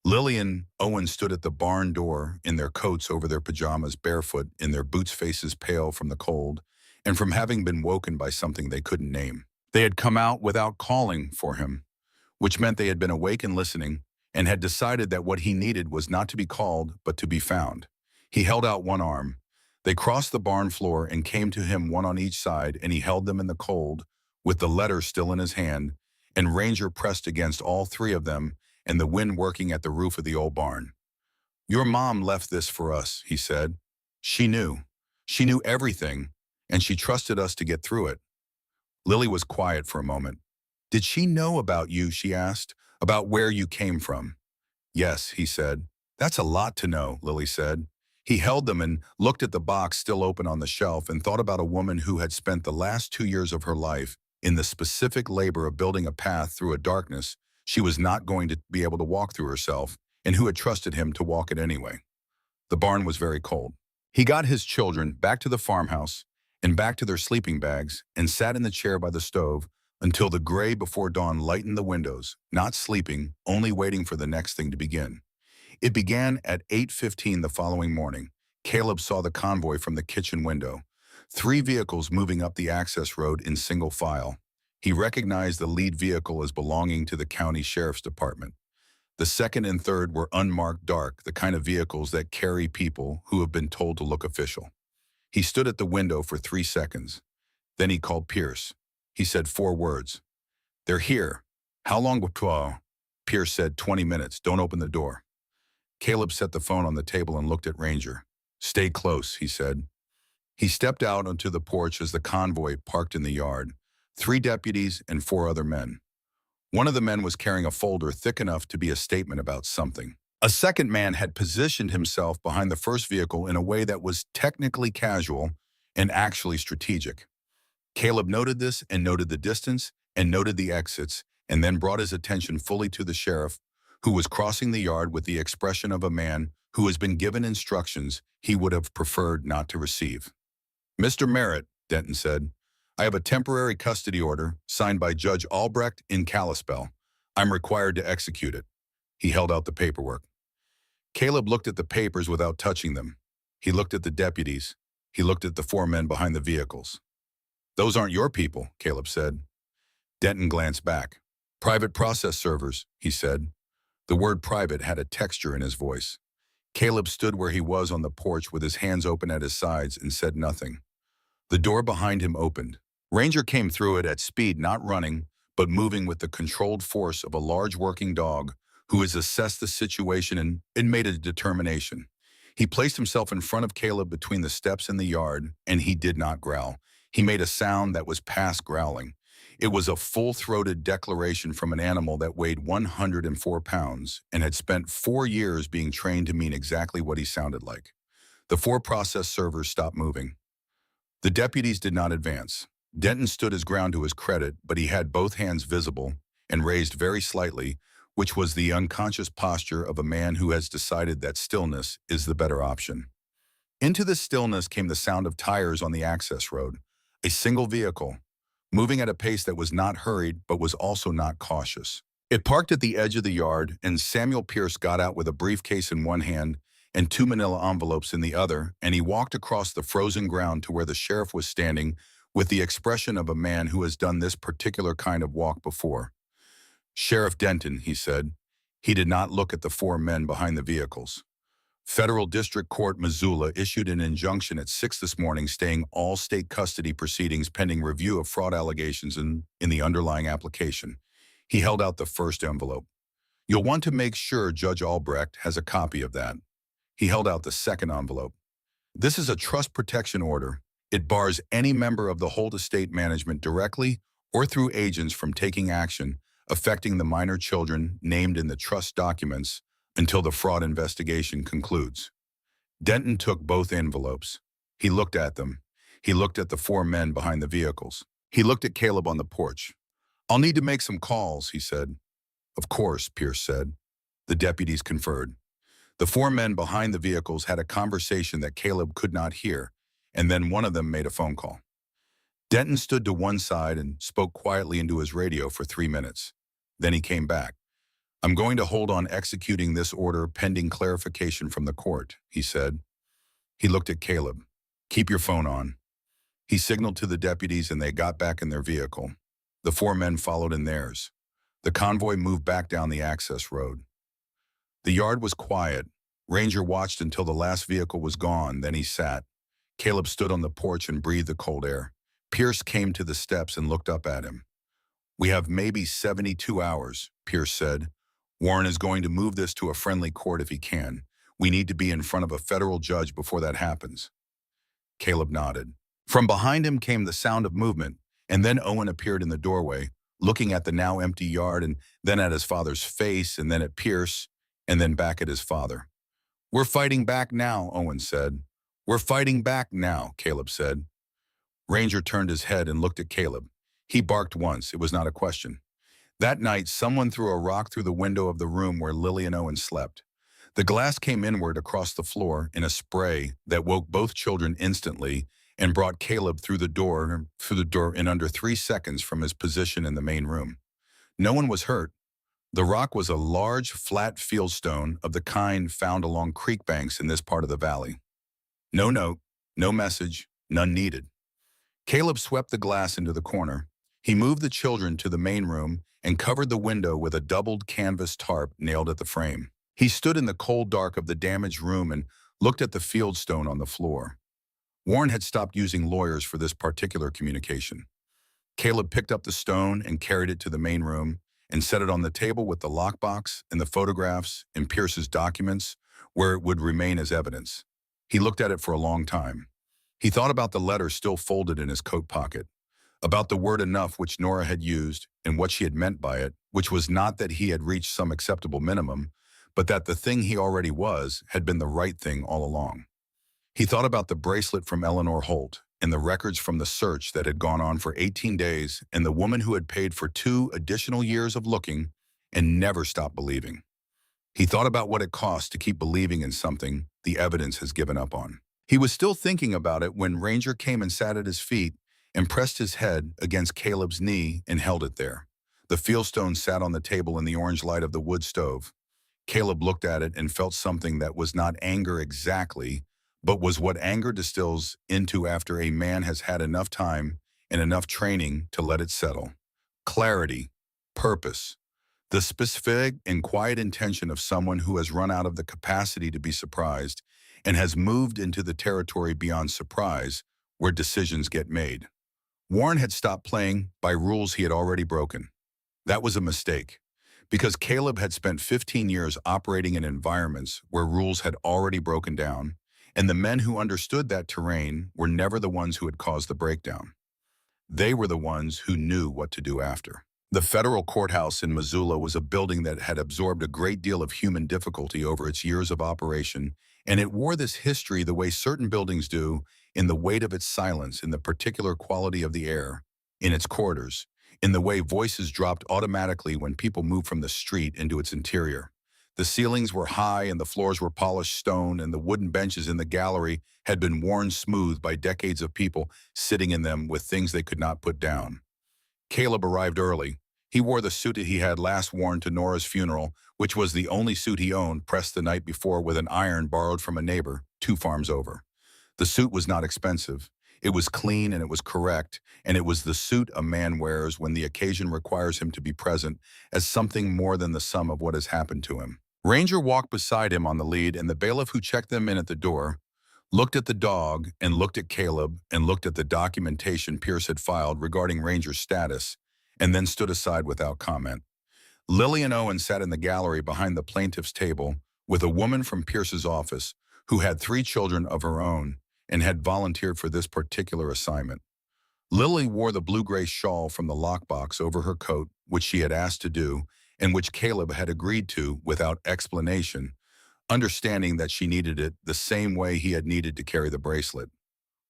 Lily and Owen stood at the barn door in their coats over their pajamas, barefoot, in their boots, faces pale from the cold and from having been woken by something they couldn't name. They had come out without calling for him, which meant they had been awake and listening and had decided that what he needed was not to be called, but to be found. He held out one arm. They crossed the barn floor and came to him, one on each side, and he held them in the cold, with the letter still in his hand, and Ranger pressed against all 3 of them and the wind working at the roof of the old barn. Your mom left this for us, he said. She knew. She knew everything, and she trusted us to get through it. Lily was quiet for a moment. Did she know about you, she asked, about where you came from? Yes, he said. That's a lot to know, Lily said. He held them and looked at the box still open on the shelf and thought about a woman who had spent the last 2 years of her life in the specific labor of building a path through a darkness she was not going to be able to walk through herself, and who had trusted him to walk it anyway. The barn was very cold. He got his children back to the farmhouse and back to their sleeping bags and sat in the chair by the stove until the gray before dawn lightened the windows, not sleeping, only waiting for the next thing to begin. It began at 8:15 the following morning. Caleb saw the convoy from the kitchen window. 3 vehicles moving up the access road in single file. He recognized the lead vehicle as belonging to the county sheriff's department. The second and third were unmarked dark, the kind of vehicles that carry people who have been told to look official. He stood at the window for 3 seconds. Then he called Pierce. He said 4 words. "They're here." "How long before?" Pierce said, 20 minutes. "Don't open the door." Caleb set the phone on the table and looked at Ranger. "Stay close," he said. He stepped out onto the porch as the convoy parked in the yard. 3 deputies and 4 other men. One of the men was carrying a folder thick enough to be a statement about something. A second man had positioned himself behind the first vehicle in a way that was technically casual and actually strategic. Caleb noted this and noted the distance and noted the exits and then brought his attention fully to the sheriff, who was crossing the yard with the expression of a man who has been given instructions he would have preferred not to receive. "Mr. Merritt," Denton said, "I have a temporary custody order signed by Judge Albrecht in Kalispell. I'm required to execute it." He held out the paperwork. Caleb looked at the papers without touching them. He looked at the deputies. He looked at the 4 men behind the vehicles. "Those aren't your people," Caleb said. Denton glanced back. "Private process servers," he said. The word private had a texture in his voice. Caleb stood where he was on the porch with his hands open at his sides and said nothing. The door behind him opened. Ranger came through it at speed, not running, but moving with the controlled force of a large working dog who has assessed the situation and made a determination. He placed himself in front of Caleb between the steps and the yard, and he did not growl. He made a sound that was past growling. It was a full-throated declaration from an animal that weighed 104 pounds and had spent 4 years being trained to mean exactly what he sounded like. The 4 process servers stopped moving. The deputies did not advance. Denton stood his ground to his credit, but he had both hands visible and raised very slightly, which was the unconscious posture of a man who has decided that stillness is the better option. Into the stillness came the sound of tires on the access road, a single vehicle, moving at a pace that was not hurried but was also not cautious. It parked at the edge of the yard, and Samuel Pierce got out with a briefcase in one hand and 2 manila envelopes in the other, and he walked across the frozen ground to where the sheriff was standing with the expression of a man who has done this particular kind of walk before. "Sheriff Denton," he said. He did not look at the 4 men behind the vehicles. "Federal District Court Missoula issued an injunction at 6 this morning staying all state custody proceedings pending review of fraud allegations in the underlying application." He held out the first envelope. "You'll want to make sure Judge Albrecht has a copy of that." He held out the second envelope. "This is a trust protection order. It bars any member of the Holt estate management directly or through agents from taking action affecting the minor children named in the trust documents until the fraud investigation concludes." Denton took both envelopes. He looked at them. He looked at the 4 men behind the vehicles. He looked at Caleb on the porch. "I'll need to make some calls," he said. "Of course," Pierce said. The deputies conferred. The 4 men behind the vehicles had a conversation that Caleb could not hear, and then one of them made a phone call. Denton stood to one side and spoke quietly into his radio for 3 minutes. Then he came back. "I'm going to hold on executing this order pending clarification from the court," he said. He looked at Caleb. "Keep your phone on." He signaled to the deputies and they got back in their vehicle. The 4 men followed in theirs. The convoy moved back down the access road. The yard was quiet. Ranger watched until the last vehicle was gone, then he sat. Caleb stood on the porch and breathed the cold air. Pierce came to the steps and looked up at him. "We have maybe 72 hours, Pierce said. "Warren is going to move this to a friendly court if he can. We need to be in front of a federal judge before that happens." Caleb nodded. From behind him came the sound of movement, and then Owen appeared in the doorway, looking at the now empty yard and then at his father's face and then at Pierce and then back at his father. "We're fighting back now," Owen said. "We're fighting back now," Caleb said. Ranger turned his head and looked at Caleb. He barked once. It was not a question. That night, someone threw a rock through the window of the room where Lily and Owen slept. The glass came inward across the floor in a spray that woke both children instantly and brought Caleb through the door in under 3 seconds from his position in the main room. No one was hurt. The rock was a large, flat fieldstone of the kind found along creek banks in this part of the valley. No note, no message, none needed. Caleb swept the glass into the corner. He moved the children to the main room and covered the window with a doubled canvas tarp nailed at the frame. He stood in the cold dark of the damaged room and looked at the fieldstone on the floor. Warren had stopped using lawyers for this particular communication. Caleb picked up the stone and carried it to the main room and set it on the table with the lockbox and the photographs and Pierce's documents where it would remain as evidence. He looked at it for a long time. He thought about the letter still folded in his coat pocket, about the word enough which Nora had used and what she had meant by it, which was not that he had reached some acceptable minimum, but that the thing he already was had been the right thing all along. He thought about the bracelet from Eleanor Holt and the records from the search that had gone on for 18 days and the woman who had paid for 2 additional years of looking and never stopped believing. He thought about what it cost to keep believing in something the evidence has given up on. He was still thinking about it when Ranger came and sat at his feet and pressed his head against Caleb's knee and held it there. The fieldstone sat on the table in the orange light of the wood stove. Caleb looked at it and felt something that was not anger exactly, but was what anger distills into after a man has had enough time and enough training to let it settle. Clarity, purpose, the specific and quiet intention of someone who has run out of the capacity to be surprised and has moved into the territory beyond surprise where decisions get made. Warren had stopped playing by rules he had already broken. That was a mistake, because Caleb had spent 15 years operating in environments where rules had already broken down, and the men who understood that terrain were never the ones who had caused the breakdown. They were the ones who knew what to do after. The federal courthouse in Missoula was a building that had absorbed a great deal of human difficulty over its years of operation, and it wore this history the way certain buildings do, in the weight of its silence, in the particular quality of the air, in its corridors, in the way voices dropped automatically when people moved from the street into its interior. The ceilings were high and the floors were polished stone, and the wooden benches in the gallery had been worn smooth by decades of people sitting in them with things they could not put down. Caleb arrived early. He wore the suit that he had last worn to Nora's funeral, which was the only suit he owned, pressed the night before with an iron borrowed from a neighbor 2 farms over. The suit was not expensive. It was clean and it was correct, and it was the suit a man wears when the occasion requires him to be present as something more than the sum of what has happened to him. Ranger walked beside him on the lead, and the bailiff who checked them in at the door looked at the dog and looked at Caleb and looked at the documentation Pierce had filed regarding Ranger's status, and then stood aside without comment. Lillian Owen sat in the gallery behind the plaintiff's table with a woman from Pierce's office who had 3 children of her own and had volunteered for this particular assignment. Lily wore the blue-gray shawl from the lockbox over her coat, which she had asked to do, and which Caleb had agreed to without explanation, understanding that she needed it the same way he had needed to carry the bracelet.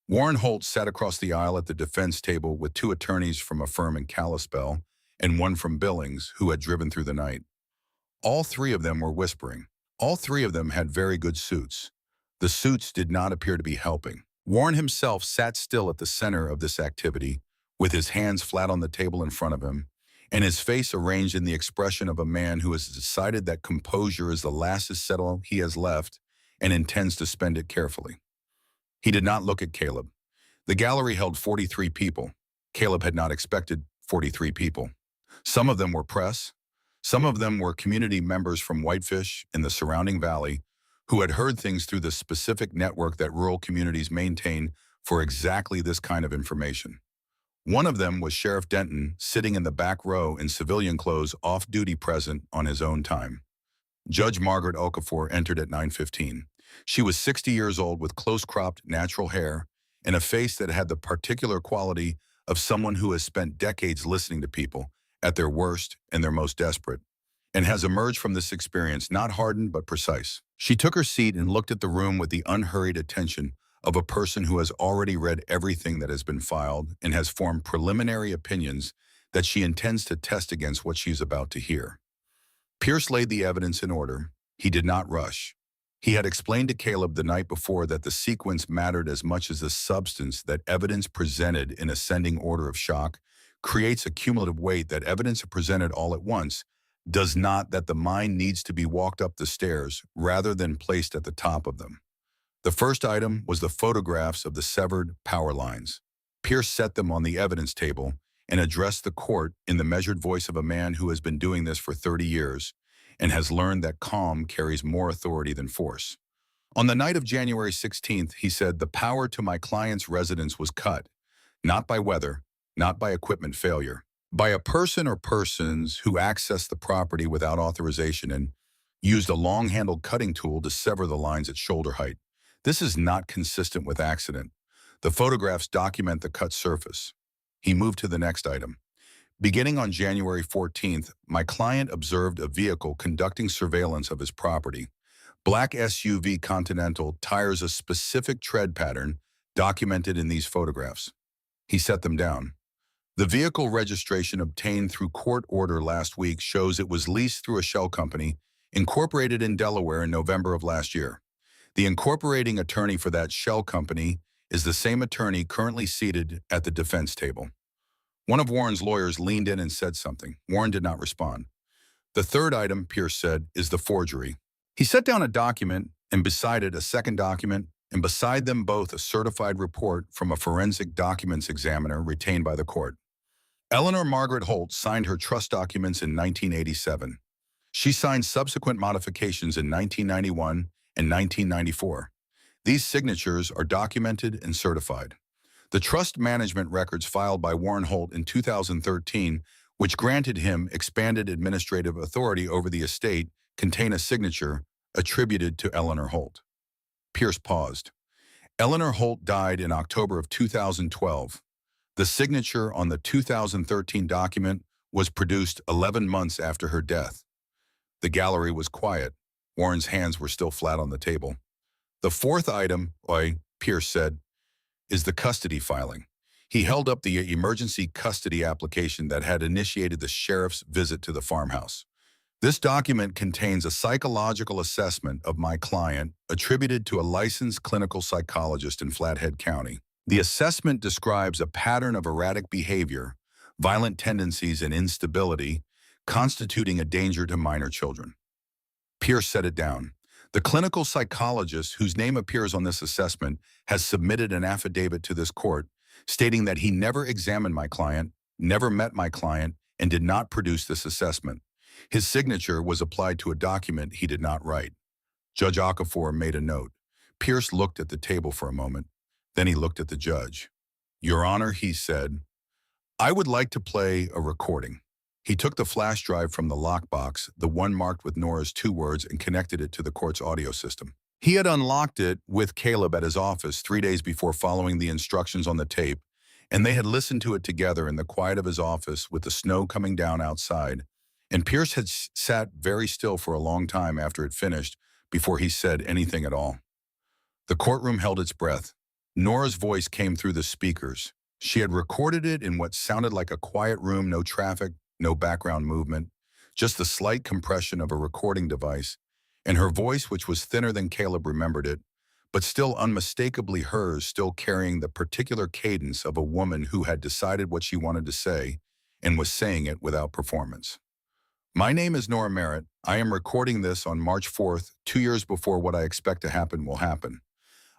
Warren Holt sat across the aisle at the defense table with 2 attorneys from a firm in Kalispell and 1 from Billings who had driven through the night. All 3 of them were whispering. All 3 of them had very good suits. The suits did not appear to be helping. Warren himself sat still at the center of this activity, with his hands flat on the table in front of him, and his face arranged in the expression of a man who has decided that composure is the last settle he has left and intends to spend it carefully. He did not look at Caleb. The gallery held 43 people. Caleb had not expected 43 people. Some of them were press. Some of them were community members from Whitefish and the surrounding valley who had heard things through the specific network that rural communities maintain for exactly this kind of information. One of them was Sheriff Denton, sitting in the back row in civilian clothes, off-duty present on his own time. Judge Margaret Okafor entered at 9:15. She was 60 years old with close-cropped natural hair and a face that had the particular quality of someone who has spent decades listening to people at their worst and their most desperate, and has emerged from this experience not hardened but precise. She took her seat and looked at the room with the unhurried attention of a person who has already read everything that has been filed and has formed preliminary opinions that she intends to test against what she's about to hear. Pierce laid the evidence in order. He did not rush. He had explained to Caleb the night before that the sequence mattered as much as the substance, that evidence presented in ascending order of shock creates a cumulative weight, that evidence presented all at once does not, that the mind needs to be walked up the stairs rather than placed at the top of them. The first item was the photographs of the severed power lines. Pierce set them on the evidence table and addressed the court in the measured voice of a man who has been doing this for 30 years and has learned that calm carries more authority than force. On the night of January 16th, he said, "The power to my client's residence was cut, not by weather, not by equipment failure, by a person or persons who accessed the property without authorization and used a long-handled cutting tool to sever the lines at shoulder height. This is not consistent with accident. The photographs document the cut surface." He moved to the next item. "Beginning on January 14th, my client observed a vehicle conducting surveillance of his property. Black SUV Continental, tires a specific tread pattern documented in these photographs." He set them down. "The vehicle registration obtained through court order last week shows it was leased through a shell company incorporated in Delaware in November of last year. The incorporating attorney for that shell company is the same attorney currently seated at the defense table." One of Warren's lawyers leaned in and said something. Warren did not respond. "The third item," Pierce said, "is the forgery." He set down a document, and beside it a second document, and beside them both a certified report from a forensic documents examiner retained by the court. Eleanor Margaret Holt signed her trust documents in 1987. She signed subsequent modifications in 1991 and 1994. These signatures are documented and certified. The trust management records filed by Warren Holt in 2013, which granted him expanded administrative authority over the estate, contain a signature attributed to Eleanor Holt. Pierce paused. Eleanor Holt died in October of 2012. The signature on the 2013 document was produced 11 months after her death. The gallery was quiet. Warren's hands were still flat on the table. "The fourth item," Pierce said, "is the custody filing." He held up the emergency custody application that had initiated the sheriff's visit to the farmhouse. "This document contains a psychological assessment of my client attributed to a licensed clinical psychologist in Flathead County. The assessment describes a pattern of erratic behavior, violent tendencies, and instability, constituting a danger to minor children." Pierce set it down. "The clinical psychologist whose name appears on this assessment has submitted an affidavit to this court stating that he never examined my client, never met my client, and did not produce this assessment. His signature was applied to a document he did not write." Judge Okafor made a note. Pierce looked at the table for a moment. Then he looked at the judge. "Your Honor," he said, "I would like to play a recording." He took the flash drive from the lockbox, the one marked with Nora's 2 words, and connected it to the court's audio system. He had unlocked it with Caleb at his office 3 days before following the instructions on the tape, and they had listened to it together in the quiet of his office with the snow coming down outside. And Pierce had sat very still for a long time after it finished before he said anything at all. The courtroom held its breath. Nora's voice came through the speakers. She had recorded it in what sounded like a quiet room, no traffic, no background movement, just the slight compression of a recording device, and her voice, which was thinner than Caleb remembered it, but still unmistakably hers, still carrying the particular cadence of a woman who had decided what she wanted to say and was saying it without performance. "My name is Nora Merritt. I am recording this on March 4th, 2 years before what I expect to happen will happen.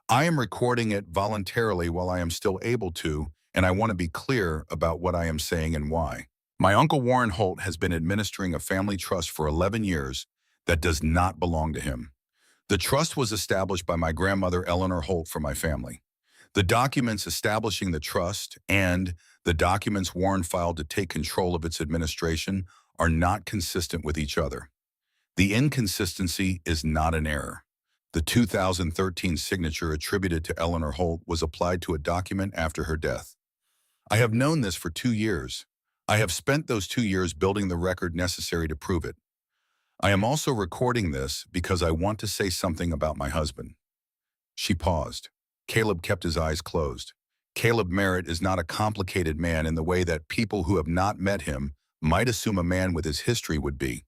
I am recording it voluntarily while I am still able to, and I want to be clear about what I am saying and why. My Uncle Warren Holt has been administering a family trust for 11 years that does not belong to him. The trust was established by my grandmother Eleanor Holt for my family. The documents establishing the trust and the documents Warren filed to take control of its administration are not consistent with each other. The inconsistency is not an error. The 2013 signature attributed to Eleanor Holt was applied to a document after her death. I have known this for 2 years. I have spent those 2 years building the record necessary to prove it. I am also recording this because I want to say something about my husband." She paused. Caleb kept his eyes closed. Caleb Merritt is not a complicated man in the way that people who have not met him might assume a man with his history would be.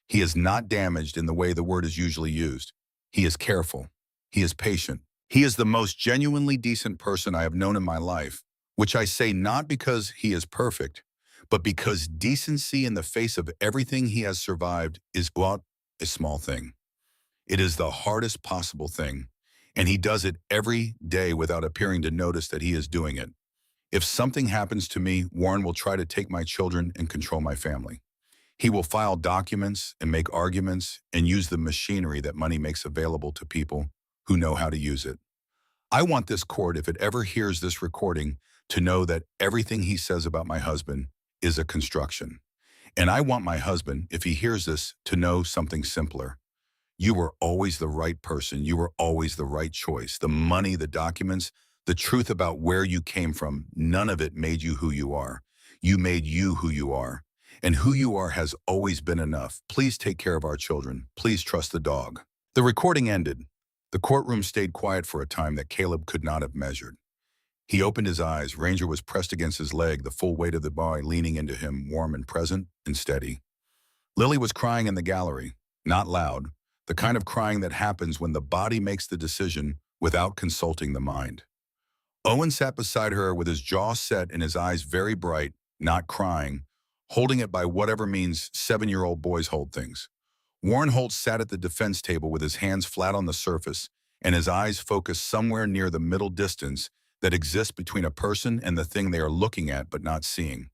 He is not damaged in the way the word is usually used. He is careful. He is patient. He is the most genuinely decent person I have known in my life, which I say not because he is perfect, but because decency in the face of everything he has survived is not a small thing. It is the hardest possible thing, and he does it every day without appearing to notice that he is doing it. If something happens to me, Warren will try to take my children and control my family. He will file documents and make arguments and use the machinery that money makes available to people who know how to use it. I want this court, if it ever hears this recording, to know that everything he says about my husband is a construction. And I want my husband, if he hears this, to know something simpler. You were always the right person. You were always the right choice. The money, the documents, the truth about where you came from, none of it made you who you are. You made you who you are. And who you are has always been enough. Please take care of our children. Please trust the dog. The recording ended. The courtroom stayed quiet for a time that Caleb could not have measured. He opened his eyes. Ranger was pressed against his leg, the full weight of the boy leaning into him, warm and present and steady. Lily was crying in the gallery, not loud, the kind of crying that happens when the body makes the decision without consulting the mind. Owen sat beside her with his jaw set and his eyes very bright, not crying, holding it by whatever means 7-year-old boys hold things. Warren Holt sat at the defense table with his hands flat on the surface and his eyes focused somewhere near the middle distance that exists between a person and the thing they are looking at but not seeing.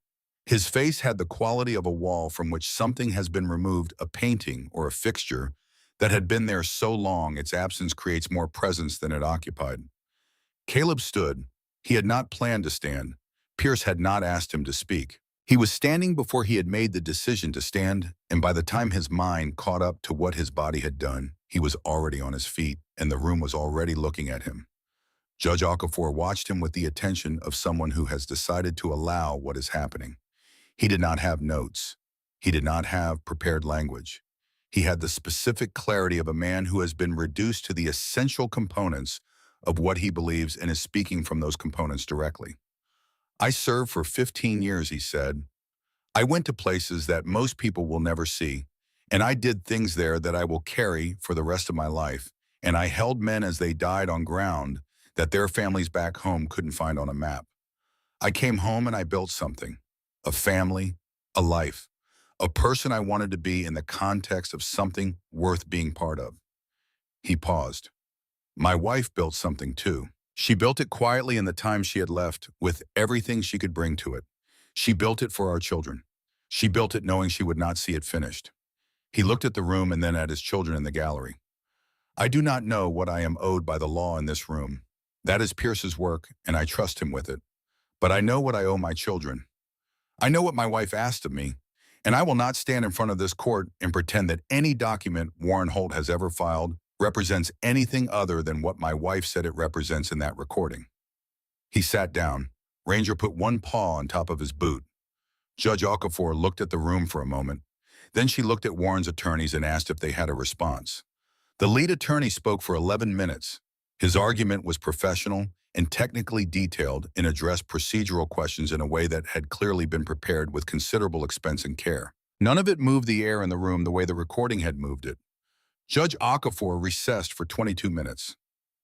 His face had the quality of a wall from which something has been removed, a painting or a fixture that had been there so long its absence creates more presence than it occupied. Caleb stood. He had not planned to stand. Pierce had not asked him to speak. He was standing before he had made the decision to stand, and by the time his mind caught up to what his body had done, he was already on his feet, and the room was already looking at him. Judge Okafor watched him with the attention of someone who has decided to allow what is happening. He did not have notes. He did not have prepared language. He had the specific clarity of a man who has been reduced to the essential components of what he believes and is speaking from those components directly. I served for 15 years, he said. I went to places that most people will never see, and I did things there that I will carry for the rest of my life, and I held men as they died on ground that their families back home couldn't find on a map. I came home and I built something, a family, a life, a person I wanted to be in the context of something worth being part of. He paused. My wife built something too. She built it quietly in the time she had left with everything she could bring to it. She built it for our children. She built it knowing she would not see it finished. He looked at the room and then at his children in the gallery. I do not know what I am owed by the law in this room. That is Pierce's work, and I trust him with it. But I know what I owe my children. I know what my wife asked of me, and I will not stand in front of this court and pretend that any document Warren Holt has ever filed represents anything other than what my wife said it represents in that recording. He sat down. Ranger put one paw on top of his boot. Judge Okafor looked at the room for a moment. Then she looked at Warren's attorneys and asked if they had a response. The lead attorney spoke for 11 minutes. His argument was professional and technically detailed and addressed procedural questions in a way that had clearly been prepared with considerable expense and care. None of it moved the air in the room the way the recording had moved it. Judge Okafor recessed for 22 minutes.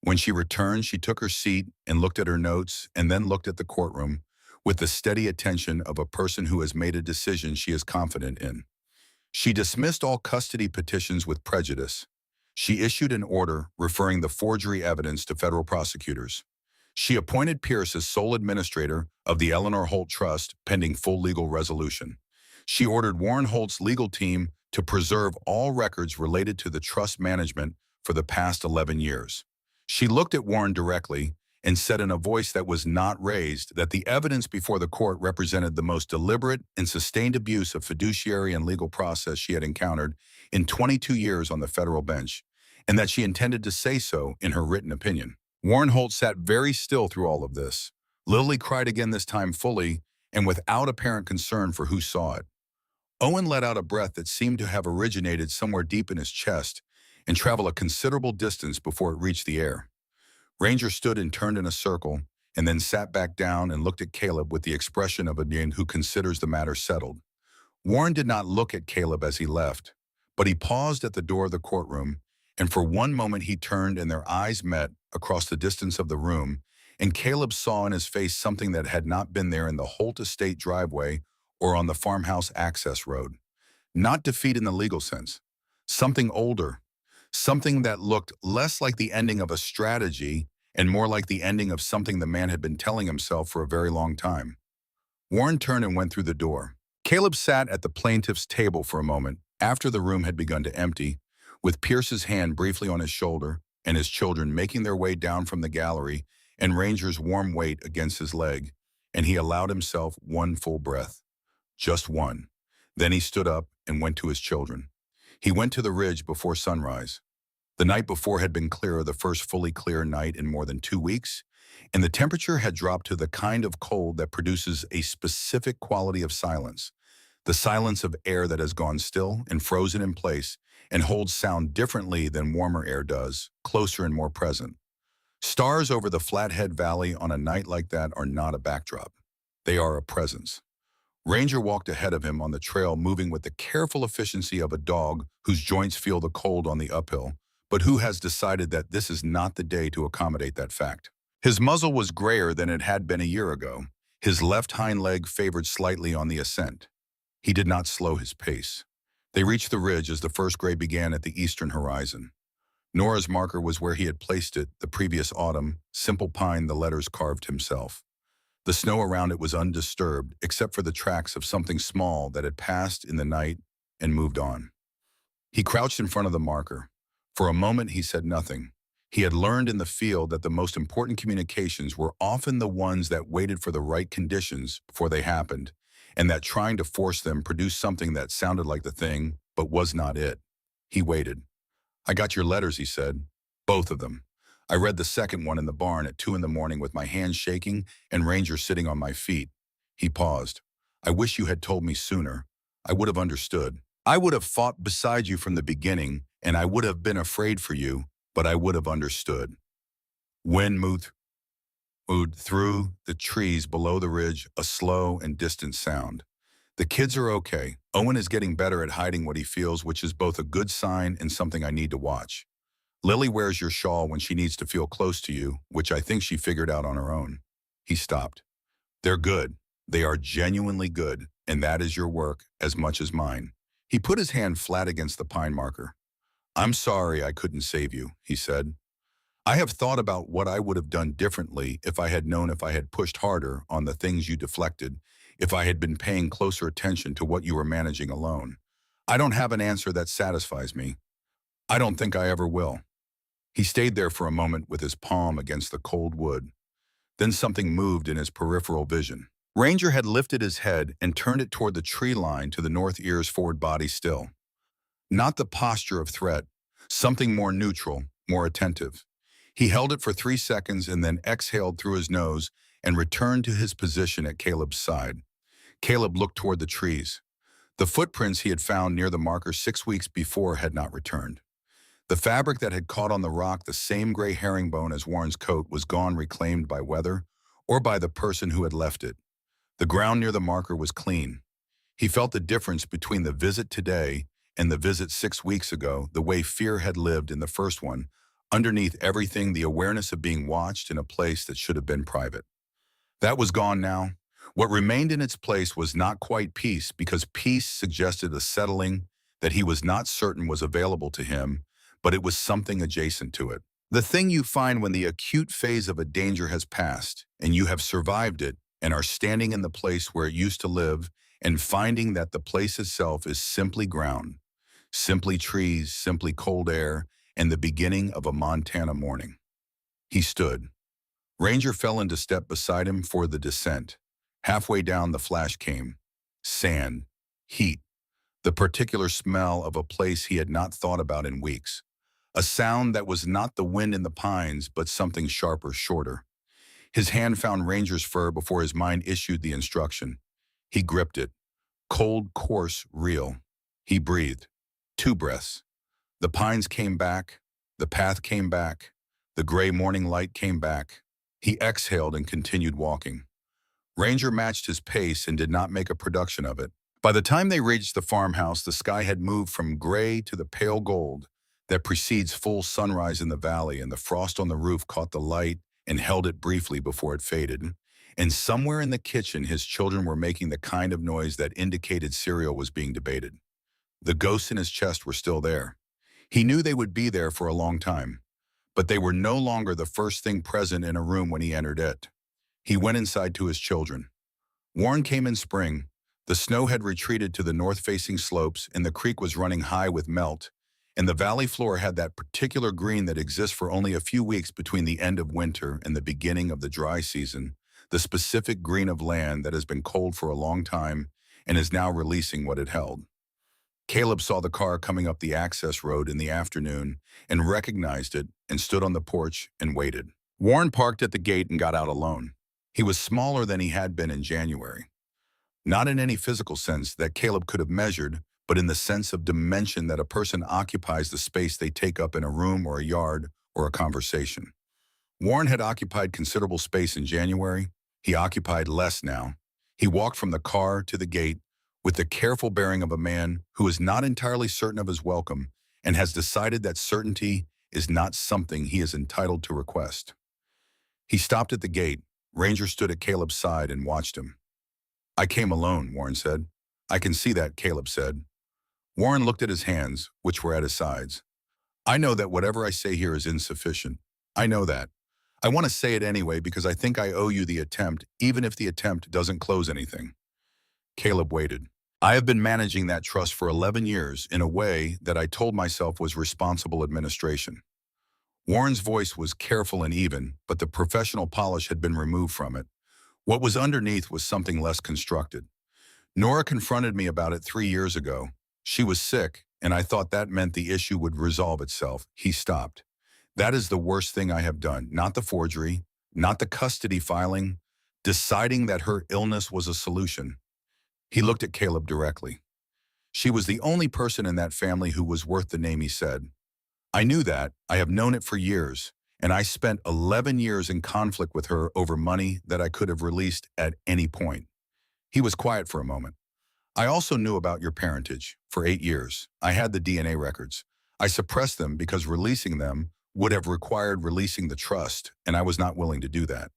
When she returned, she took her seat and looked at her notes and then looked at the courtroom with the steady attention of a person who has made a decision she is confident in. She dismissed all custody petitions with prejudice. She issued an order referring the forgery evidence to federal prosecutors. She appointed Pierce as sole administrator of the Eleanor Holt Trust pending full legal resolution. She ordered Warren Holt's legal team to preserve all records related to the trust management for the past 11 years. She looked at Warren directly and said in a voice that was not raised that the evidence before the court represented the most deliberate and sustained abuse of fiduciary and legal process she had encountered in 22 years on the federal bench, and that she intended to say so in her written opinion. Warren Holt sat very still through all of this. Lily cried again, this time fully and without apparent concern for who saw it. Owen let out a breath that seemed to have originated somewhere deep in his chest and travel a considerable distance before it reached the air. Ranger stood and turned in a circle and then sat back down and looked at Caleb with the expression of a man who considers the matter settled. Warren did not look at Caleb as he left, But he paused at the door of the courtroom, and for one moment he turned and their eyes met across the distance of the room, and Caleb saw in his face something that had not been there in the Holt Estate driveway or on the farmhouse access road. Not defeat in the legal sense. Something older. Something that looked less like the ending of a strategy and more like the ending of something the man had been telling himself for a very long time. Warren turned and went through the door. Caleb sat at the plaintiff's table for a moment after the room had begun to empty, with Pierce's hand briefly on his shoulder and his children making their way down from the gallery and Ranger's warm weight against his leg, and he allowed himself one full breath. Just one. Then he stood up and went to his children. He went to the ridge before sunrise. The night before had been clearer, the first fully clear night in more than 2 weeks, and the temperature had dropped to the kind of cold that produces a specific quality of silence, the silence of air that has gone still and frozen in place and holds sound differently than warmer air does, closer and more present. Stars over the Flathead Valley on a night like that are not a backdrop. They are a presence. Ranger walked ahead of him on the trail, moving with the careful efficiency of a dog whose joints feel the cold on the uphill, but who has decided that this is not the day to accommodate that fact. His muzzle was grayer than it had been a year ago. His left hind leg favored slightly on the ascent. He did not slow his pace. They reached the ridge as the first gray began at the eastern horizon. Nora's marker was where he had placed it the previous autumn, simple pine the letters carved himself. The snow around it was undisturbed, except for the tracks of something small that had passed in the night and moved on. He crouched in front of the marker. For a moment he said nothing. He had learned in the field that the most important communications were often the ones that waited for the right conditions before they happened, and that trying to force them produced something that sounded like the thing, but was not it. He waited. "I got your letters," he said. "Both of them. I read the second one in the barn at 2 in the morning with my hands shaking and Ranger sitting on my feet." He paused. "I wish you had told me sooner. I would have understood. I would have fought beside you from the beginning, and I would have been afraid for you, but I would have understood." Wind moved through the trees below the ridge, a slow and distant sound. "The kids are okay. Owen is getting better at hiding what he feels, which is both a good sign and something I need to watch. Lily wears your shawl when she needs to feel close to you, which I think she figured out on her own." He stopped. "They're good. They are genuinely good, and that is your work as much as mine." He put his hand flat against the pine marker. "I'm sorry I couldn't save you," he said. "I have thought about what I would have done differently if I had known, if I had pushed harder on the things you deflected, if I had been paying closer attention to what you were managing alone. I don't have an answer that satisfies me. I don't think I ever will." He stayed there for a moment with his palm against the cold wood. Then something moved in his peripheral vision. Ranger had lifted his head and turned it toward the tree line to the north, ears forward, body still. Not the posture of threat, something more neutral, more attentive. He held it for 3 seconds and then exhaled through his nose and returned to his position at Caleb's side. Caleb looked toward the trees. The footprints he had found near the marker 6 weeks before had not returned. The fabric that had caught on the rock, the same gray herringbone as Warren's coat, was gone, reclaimed by weather or by the person who had left it. The ground near the marker was clean. He felt the difference between the visit today and the visit 6 weeks ago, the way fear had lived in the first one. Underneath everything, the awareness of being watched in a place that should have been private. That was gone now. What remained in its place was not quite peace, because peace suggested a settling that he was not certain was available to him, but it was something adjacent to it. The thing you find when the acute phase of a danger has passed and you have survived it and are standing in the place where it used to live and finding that the place itself is simply ground, simply trees, simply cold air, and the beginning of a Montana morning. He stood. Ranger fell into step beside him for the descent. Halfway down, the flash came. Sand, heat, the particular smell of a place he had not thought about in weeks. A sound that was not the wind in the pines, but something sharper, shorter. His hand found Ranger's fur before his mind issued the instruction. He gripped it. Cold, coarse, real. He breathed. 2 breaths. The pines came back. The path came back. The gray morning light came back. He exhaled and continued walking. Ranger matched his pace and did not make a production of it. By the time they reached the farmhouse, the sky had moved from gray to the pale gold that precedes full sunrise in the valley, and the frost on the roof caught the light and held it briefly before it faded. And somewhere in the kitchen, his children were making the kind of noise that indicated cereal was being debated. The ghosts in his chest were still there. He knew they would be there for a long time, but they were no longer the first thing present in a room when he entered it. He went inside to his children. Warren came in spring. The snow had retreated to the north-facing slopes, and the creek was running high with melt, and the valley floor had that particular green that exists for only a few weeks between the end of winter and the beginning of the dry season, the specific green of land that has been cold for a long time and is now releasing what it held. Caleb saw the car coming up the access road in the afternoon and recognized it and stood on the porch and waited. Warren parked at the gate and got out alone. He was smaller than he had been in January. Not in any physical sense that Caleb could have measured, but in the sense of dimension that a person occupies the space they take up in a room or a yard or a conversation. Warren had occupied considerable space in January. He occupied less now. He walked from the car to the gate with the careful bearing of a man who is not entirely certain of his welcome and has decided that certainty is not something he is entitled to request. He stopped at the gate. Ranger stood at Caleb's side and watched him. "I came alone," Warren said. "I can see that," Caleb said. Warren looked at his hands, which were at his sides. "I know that whatever I say here is insufficient. I know that. I want to say it anyway because I think I owe you the attempt, even if the attempt doesn't close anything." Caleb waited. "I have been managing that trust for 11 years in a way that I told myself was responsible administration." Warren's voice was careful and even, but the professional polish had been removed from it. What was underneath was something less constructed. "Nora confronted me about it 3 years ago. She was sick, and I thought that meant the issue would resolve itself." He stopped. "That is the worst thing I have done, not the forgery, not the custody filing, deciding that her illness was a solution." He looked at Caleb directly. "She was the only person in that family who was worth the name," he said. "I knew that. I have known it for years, and I spent 11 years in conflict with her over money that I could have released at any point." He was quiet for a moment. "I also knew about your parentage for 8 years. I had the DNA records. I suppressed them because releasing them would have required releasing the trust, and I was not willing to do that."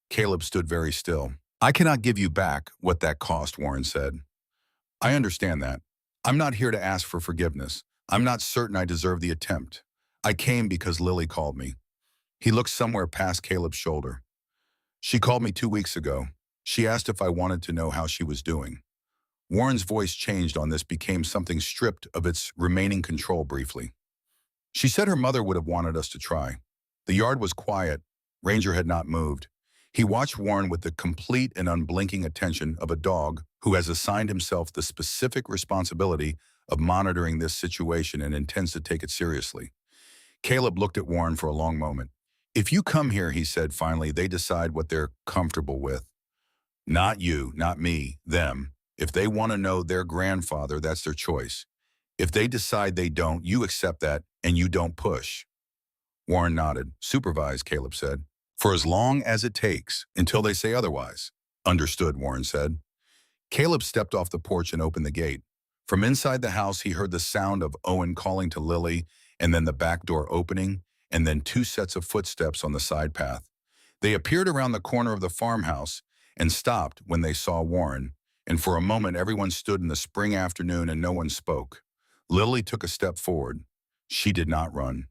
Caleb stood very still. "I cannot give you back what that cost," Warren said. "I understand that. I'm not here to ask for forgiveness. I'm not certain I deserve the attempt. I came because Lily called me." He looked somewhere past Caleb's shoulder. "She called me 2 weeks ago. She asked if I wanted to know how she was doing." Warren's voice changed on this, became something stripped of its remaining control briefly. "She said her mother would have wanted us to try." The yard was quiet. Ranger had not moved. He watched Warren with the complete and unblinking attention of a dog who has assigned himself the specific responsibility of monitoring this situation and intends to take it seriously. Caleb looked at Warren for a long moment. "If you come here," he said finally, "they decide what they're comfortable with. Not you, not me, them. If they want to know their grandfather, that's their choice. If they decide they don't, you accept that and you don't push." Warren nodded. "Supervise," Caleb said. "For as long as it takes, until they say otherwise." "Understood," Warren said. Caleb stepped off the porch and opened the gate. From inside the house, he heard the sound of Owen calling to Lily, and then the back door opening, and then 2 sets of footsteps on the side path. They appeared around the corner of the farmhouse and stopped when they saw Warren, and for a moment everyone stood in the spring afternoon and no one spoke. Lily took a step forward. She did not run.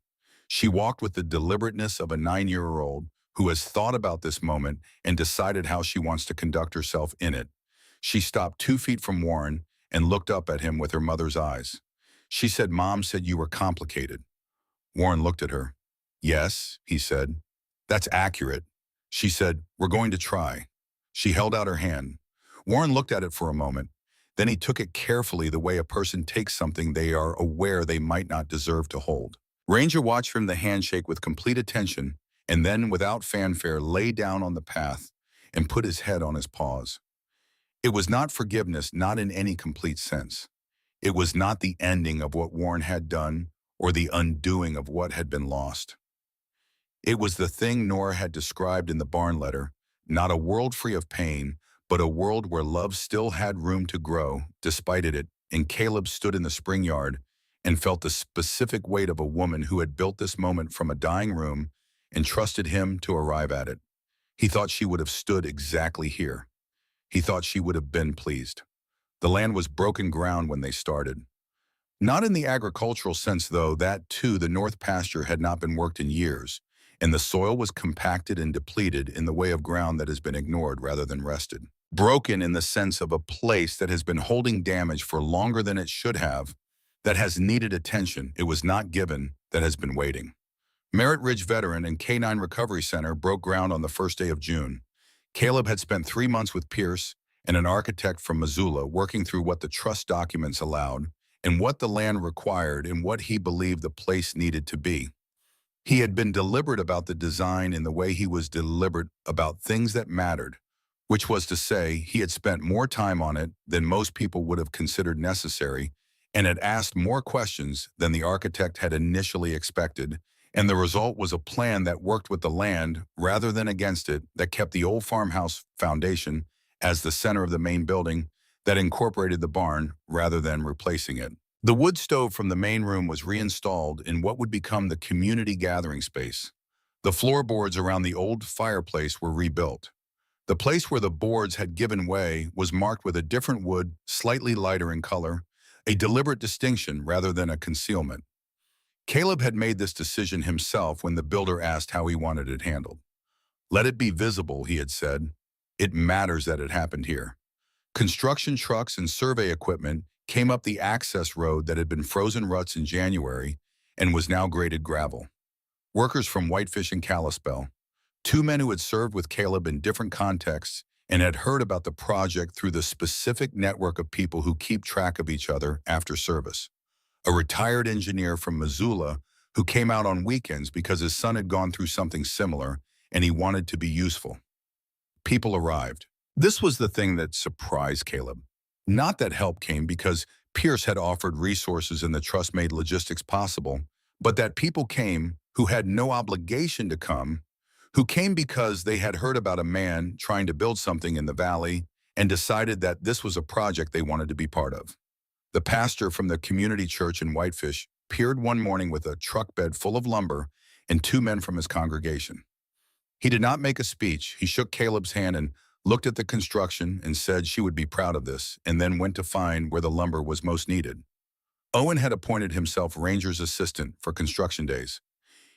She walked with the deliberateness of a 9-year-old who has thought about this moment and decided how she wants to conduct herself in it. She stopped 2 feet from Warren and looked up at him with her mother's eyes. She said, "Mom said you were complicated." Warren looked at her. "Yes," he said. "That's accurate." She said, "We're going to try." She held out her hand. Warren looked at it for a moment. Then he took it carefully, the way a person takes something they are aware they might not deserve to hold. Ranger watched from the handshake with complete attention and then, without fanfare, lay down on the path and put his head on his paws. It was not forgiveness, not in any complete sense. It was not the ending of what Warren had done or the undoing of what had been lost. It was the thing Nora had described in the barn letter, not a world free of pain, but a world where love still had room to grow, despite it, and Caleb stood in the spring yard and felt the specific weight of a woman who had built this moment from a dying room and trusted him to arrive at it. He thought she would have stood exactly here. He thought she would have been pleased. The land was broken ground when they started. Not in the agricultural sense, though. That, too, the north pasture had not been worked in years, and the soil was compacted and depleted in the way of ground that has been ignored rather than rested. Broken in the sense of a place that has been holding damage for longer than it should have, that has needed attention it was not given, that has been waiting. Merritt Ridge Veteran and K-9 Recovery Center broke ground on the first day of June. Caleb had spent 3 months with Pierce and an architect from Missoula working through what the trust documents allowed and what the land required and what he believed the place needed to be. He had been deliberate about the design in the way he was deliberate about things that mattered, which was to say he had spent more time on it than most people would have considered necessary and had asked more questions than the architect had initially expected, and the result was a plan that worked with the land rather than against it, that kept the old farmhouse foundation as the center of the main building, that incorporated the barn rather than replacing it. The wood stove from the main room was reinstalled in what would become the community gathering space. The floorboards around the old fireplace were rebuilt. The place where the boards had given way was marked with a different wood, slightly lighter in color, a deliberate distinction rather than a concealment. Caleb had made this decision himself when the builder asked how he wanted it handled. "Let it be visible," he had said. "It matters that it happened here." Construction trucks and survey equipment came up the access road that had been frozen ruts in January and was now graded gravel. Workers from Whitefish and Kalispell, two men who had served with Caleb in different contexts and had heard about the project through the specific network of people who keep track of each other after service. A retired engineer from Missoula who came out on weekends because his son had gone through something similar and he wanted to be useful. People arrived. This was the thing that surprised Caleb. Not that help came because Pierce had offered resources and the trust made logistics possible, but that people came who had no obligation to come, who came because they had heard about a man trying to build something in the valley and decided that this was a project they wanted to be part of. The pastor from the community church in Whitefish appeared one morning with a truck bed full of lumber and two men from his congregation. He did not make a speech. He shook Caleb's hand and looked at the construction and said she would be proud of this, and then went to find where the lumber was most needed. Owen had appointed himself Ranger's assistant for construction days.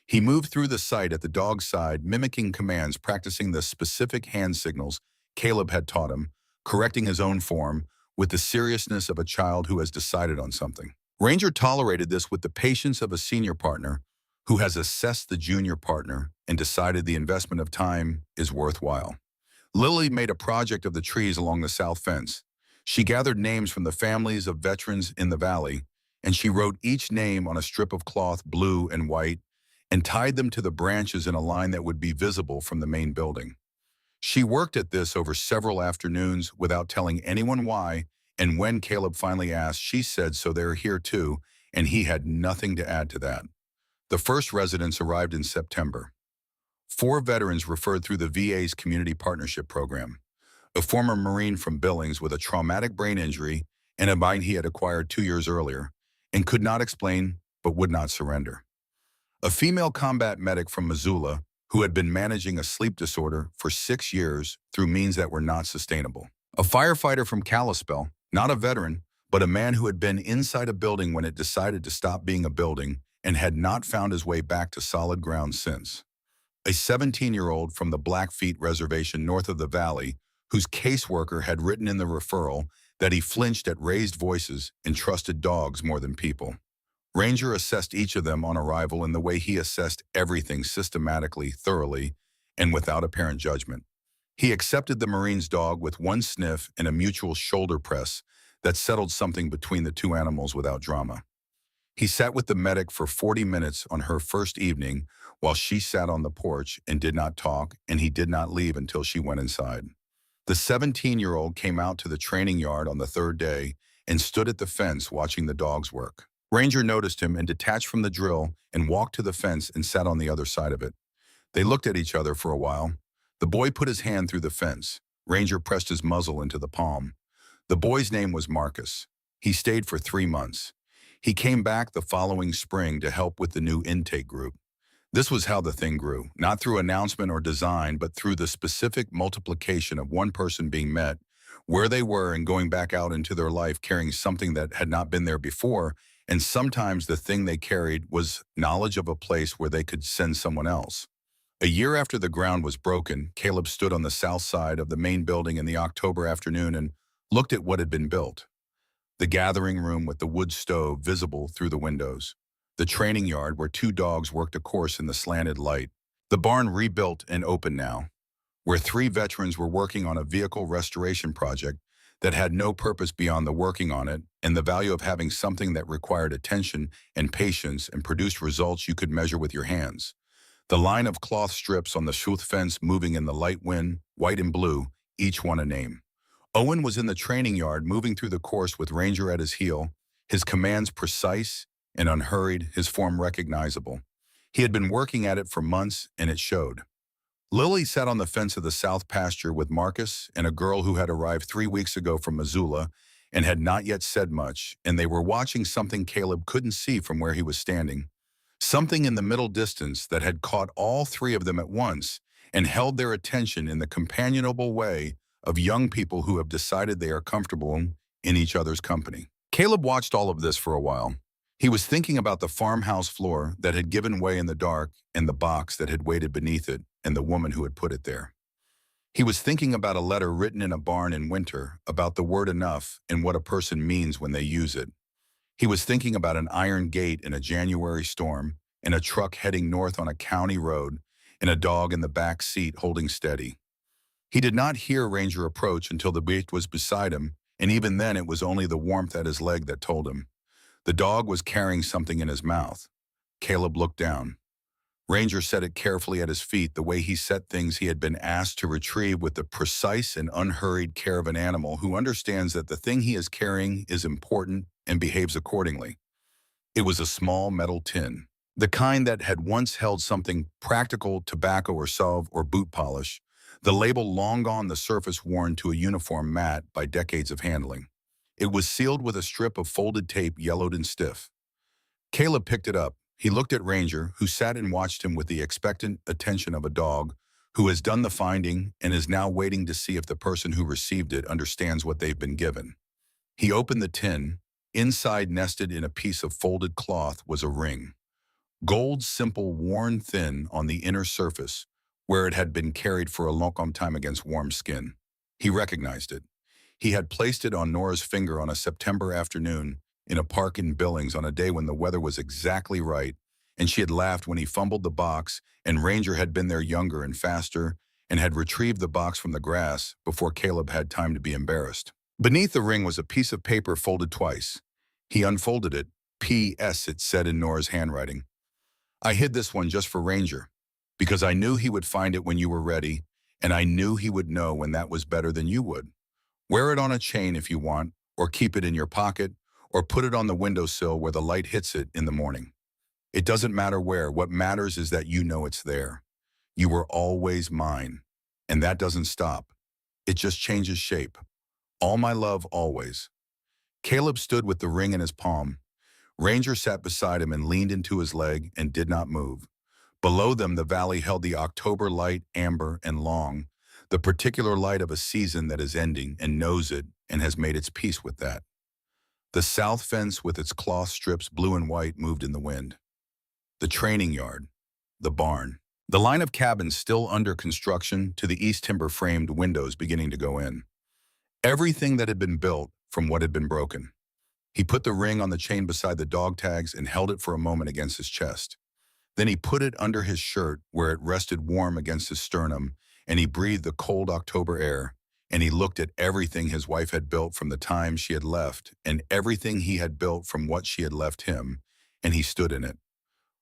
He moved through the site at the dog's side, mimicking commands, practicing the specific hand signals Caleb had taught him, correcting his own form with the seriousness of a child who has decided on something. Ranger tolerated this with the patience of a senior partner who has assessed the junior partner and decided the investment of time is worthwhile. Lily made a project of the trees along the south fence. She gathered names from the families of veterans in the valley, and she wrote each name on a strip of cloth, blue and white, and tied them to the branches in a line that would be visible from the main building. She worked at this over several afternoons without telling anyone why, and when Caleb finally asked, she said, "So they're here too," and he had nothing to add to that. The first residents arrived in September. 4 veterans referred through the VA's Community Partnership Program. A former Marine from Billings with a traumatic brain injury and a mind he had acquired 2 years earlier, and could not explain but would not surrender. A female combat medic from Missoula who had been managing a sleep disorder for 6 years through means that were not sustainable. A firefighter from Kalispell, not a veteran, but a man who had been inside a building when it decided to stop being a building and had not found his way back to solid ground since. A 17-year-old from the Blackfeet Reservation north of the valley, whose caseworker had written in the referral that he flinched at raised voices and trusted dogs more than people. Ranger assessed each of them on arrival in the way he assessed everything systematically, thoroughly, and without apparent judgment. He accepted the Marine's dog with one sniff and a mutual shoulder press that settled something between the two animals without drama. He sat with the medic for 40 minutes on her first evening while she sat on the porch and did not talk, and he did not leave until she went inside. The 17-year-old came out to the training yard on the third day and stood at the fence watching the dogs work. Ranger noticed him and detached from the drill and walked to the fence and sat on the other side of it. They looked at each other for a while. The boy put his hand through the fence. Ranger pressed his muzzle into the palm. The boy's name was Marcus. He stayed for 3 months. He came back the following spring to help with the new intake group. This was how the thing grew, not through announcement or design, but through the specific multiplication of one person being met, where they were and going back out into their life carrying something that had not been there before, and sometimes the thing they carried was knowledge of a place where they could send someone else. A year after the ground was broken, Caleb stood on the south side of the main building in the October afternoon and looked at what had been built. The gathering room with the wood stove visible through the windows. The training yard where two dogs worked a course in the slanted light. The barn rebuilt and open now, where three veterans were working on a vehicle restoration project that had no purpose beyond the working on it and the value of having something that required attention and patience and produced results you could measure with your hands. The line of cloth strips on the Schuth fence moving in the light wind, white and blue, each one a name. Owen was in the training yard moving through the course with Ranger at his heel, his commands precise and unhurried, his form recognizable. He had been working at it for months, and it showed. Lily sat on the fence of the south pasture with Marcus and a girl who had arrived 3 weeks ago from Missoula and had not yet said much, and they were watching something Caleb couldn't see from where he was standing. Something in the middle distance that had caught all three of them at once and held their attention in the companionable way of young people who have decided they are comfortable in each other's company. Caleb watched all of this for a while. He was thinking about the farmhouse floor that had given way in the dark and the box that had waited beneath it and the woman who had put it there. He was thinking about a letter written in a barn in winter about the word enough and what a person means when they use it. He was thinking about an iron gate in a January storm and a truck heading north on a county road and a dog in the back seat holding steady. He did not hear Ranger approach until the beast was beside him, and even then it was only the warmth at his leg that told him. The dog was carrying something in his mouth. Caleb looked down. Ranger set it carefully at his feet the way he set things he had been asked to retrieve with the precise and unhurried care of an animal who understands that the thing he is carrying is important and behaves accordingly. It was a small metal tin, the kind that had once held something practical, tobacco or salve or boot polish, the label long gone, the surface worn to a uniform mat by decades of handling. It was sealed with a strip of folded tape, yellowed and stiff. Caleb picked it up. He looked at Ranger, who sat and watched him with the expectant attention of a dog who has done the finding and is now waiting to see if the person who received it understands what they've been given. He opened the tin. Inside, nested in a piece of folded cloth, was a ring. Gold, simple, worn thin on the inner surface, where it had been carried for a long time against warm skin. He recognized it. He had placed it on Nora's finger on a September afternoon in a park in Billings on a day when the weather was exactly right, and she had laughed when he fumbled the box, and Ranger had been there younger and faster, and had retrieved the box from the grass before Caleb had time to be embarrassed. Beneath the ring was a piece of paper folded twice. He unfolded it. P.S. it said in Nora's handwriting. I hid this one just for Ranger, because I knew he would find it when you were ready, and I knew he would know when that was better than you would. Wear it on a chain if you want, or keep it in your pocket, or put it on the windowsill where the light hits it in the morning. It doesn't matter where. What matters is that you know it's there. You were always mine, and that doesn't stop. It just changes shape. All my love, always. Caleb stood with the ring in his palm. Ranger sat beside him and leaned into his leg and did not move. Below them, the valley held the October light, amber and long, the particular light of a season that is ending and knows it and has made its peace with that. The south fence with its cloth strips, blue and white, moved in the wind. The training yard, the barn, the line of cabins still under construction to the east timber-framed windows beginning to go in. Everything that had been built from what had been broken. He put the ring on the chain beside the dog tags and held it for a moment against his chest. Then he put it under his shirt where it rested warm against his sternum, and he breathed the cold October air, and he looked at everything his wife had built from the time she had left and everything he had built from what she had left him, and he stood in it.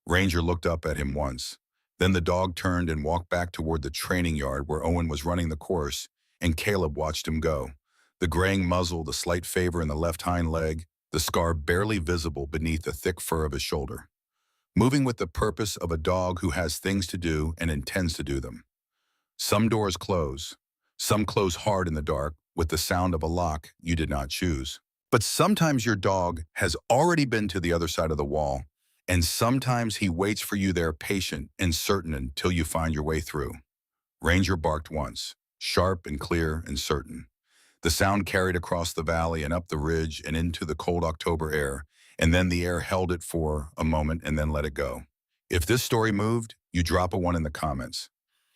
Ranger looked up at him once. Then the dog turned and walked back toward the training yard where Owen was running the course, and Caleb watched him go. The graying muzzle, the slight favor in the left hind leg, the scar barely visible beneath the thick fur of his shoulder. Moving with the purpose of a dog who has things to do and intends to do them. Some doors close. Some close hard in the dark with the sound of a lock you did not choose. But sometimes your dog has already been to the other side of the wall, and sometimes he waits for you there patient and certain until you find your way through. Ranger barked once, sharp and clear and certain. The sound carried across the valley and up the ridge and into the cold October air, and then the air held it for a moment and then let it go. If this story moved, you drop a one in the comments.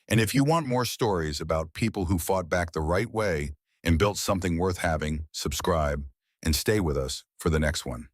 And if you want more stories about people who fought back the right way and built something worth having, subscribe and stay with us for the next one.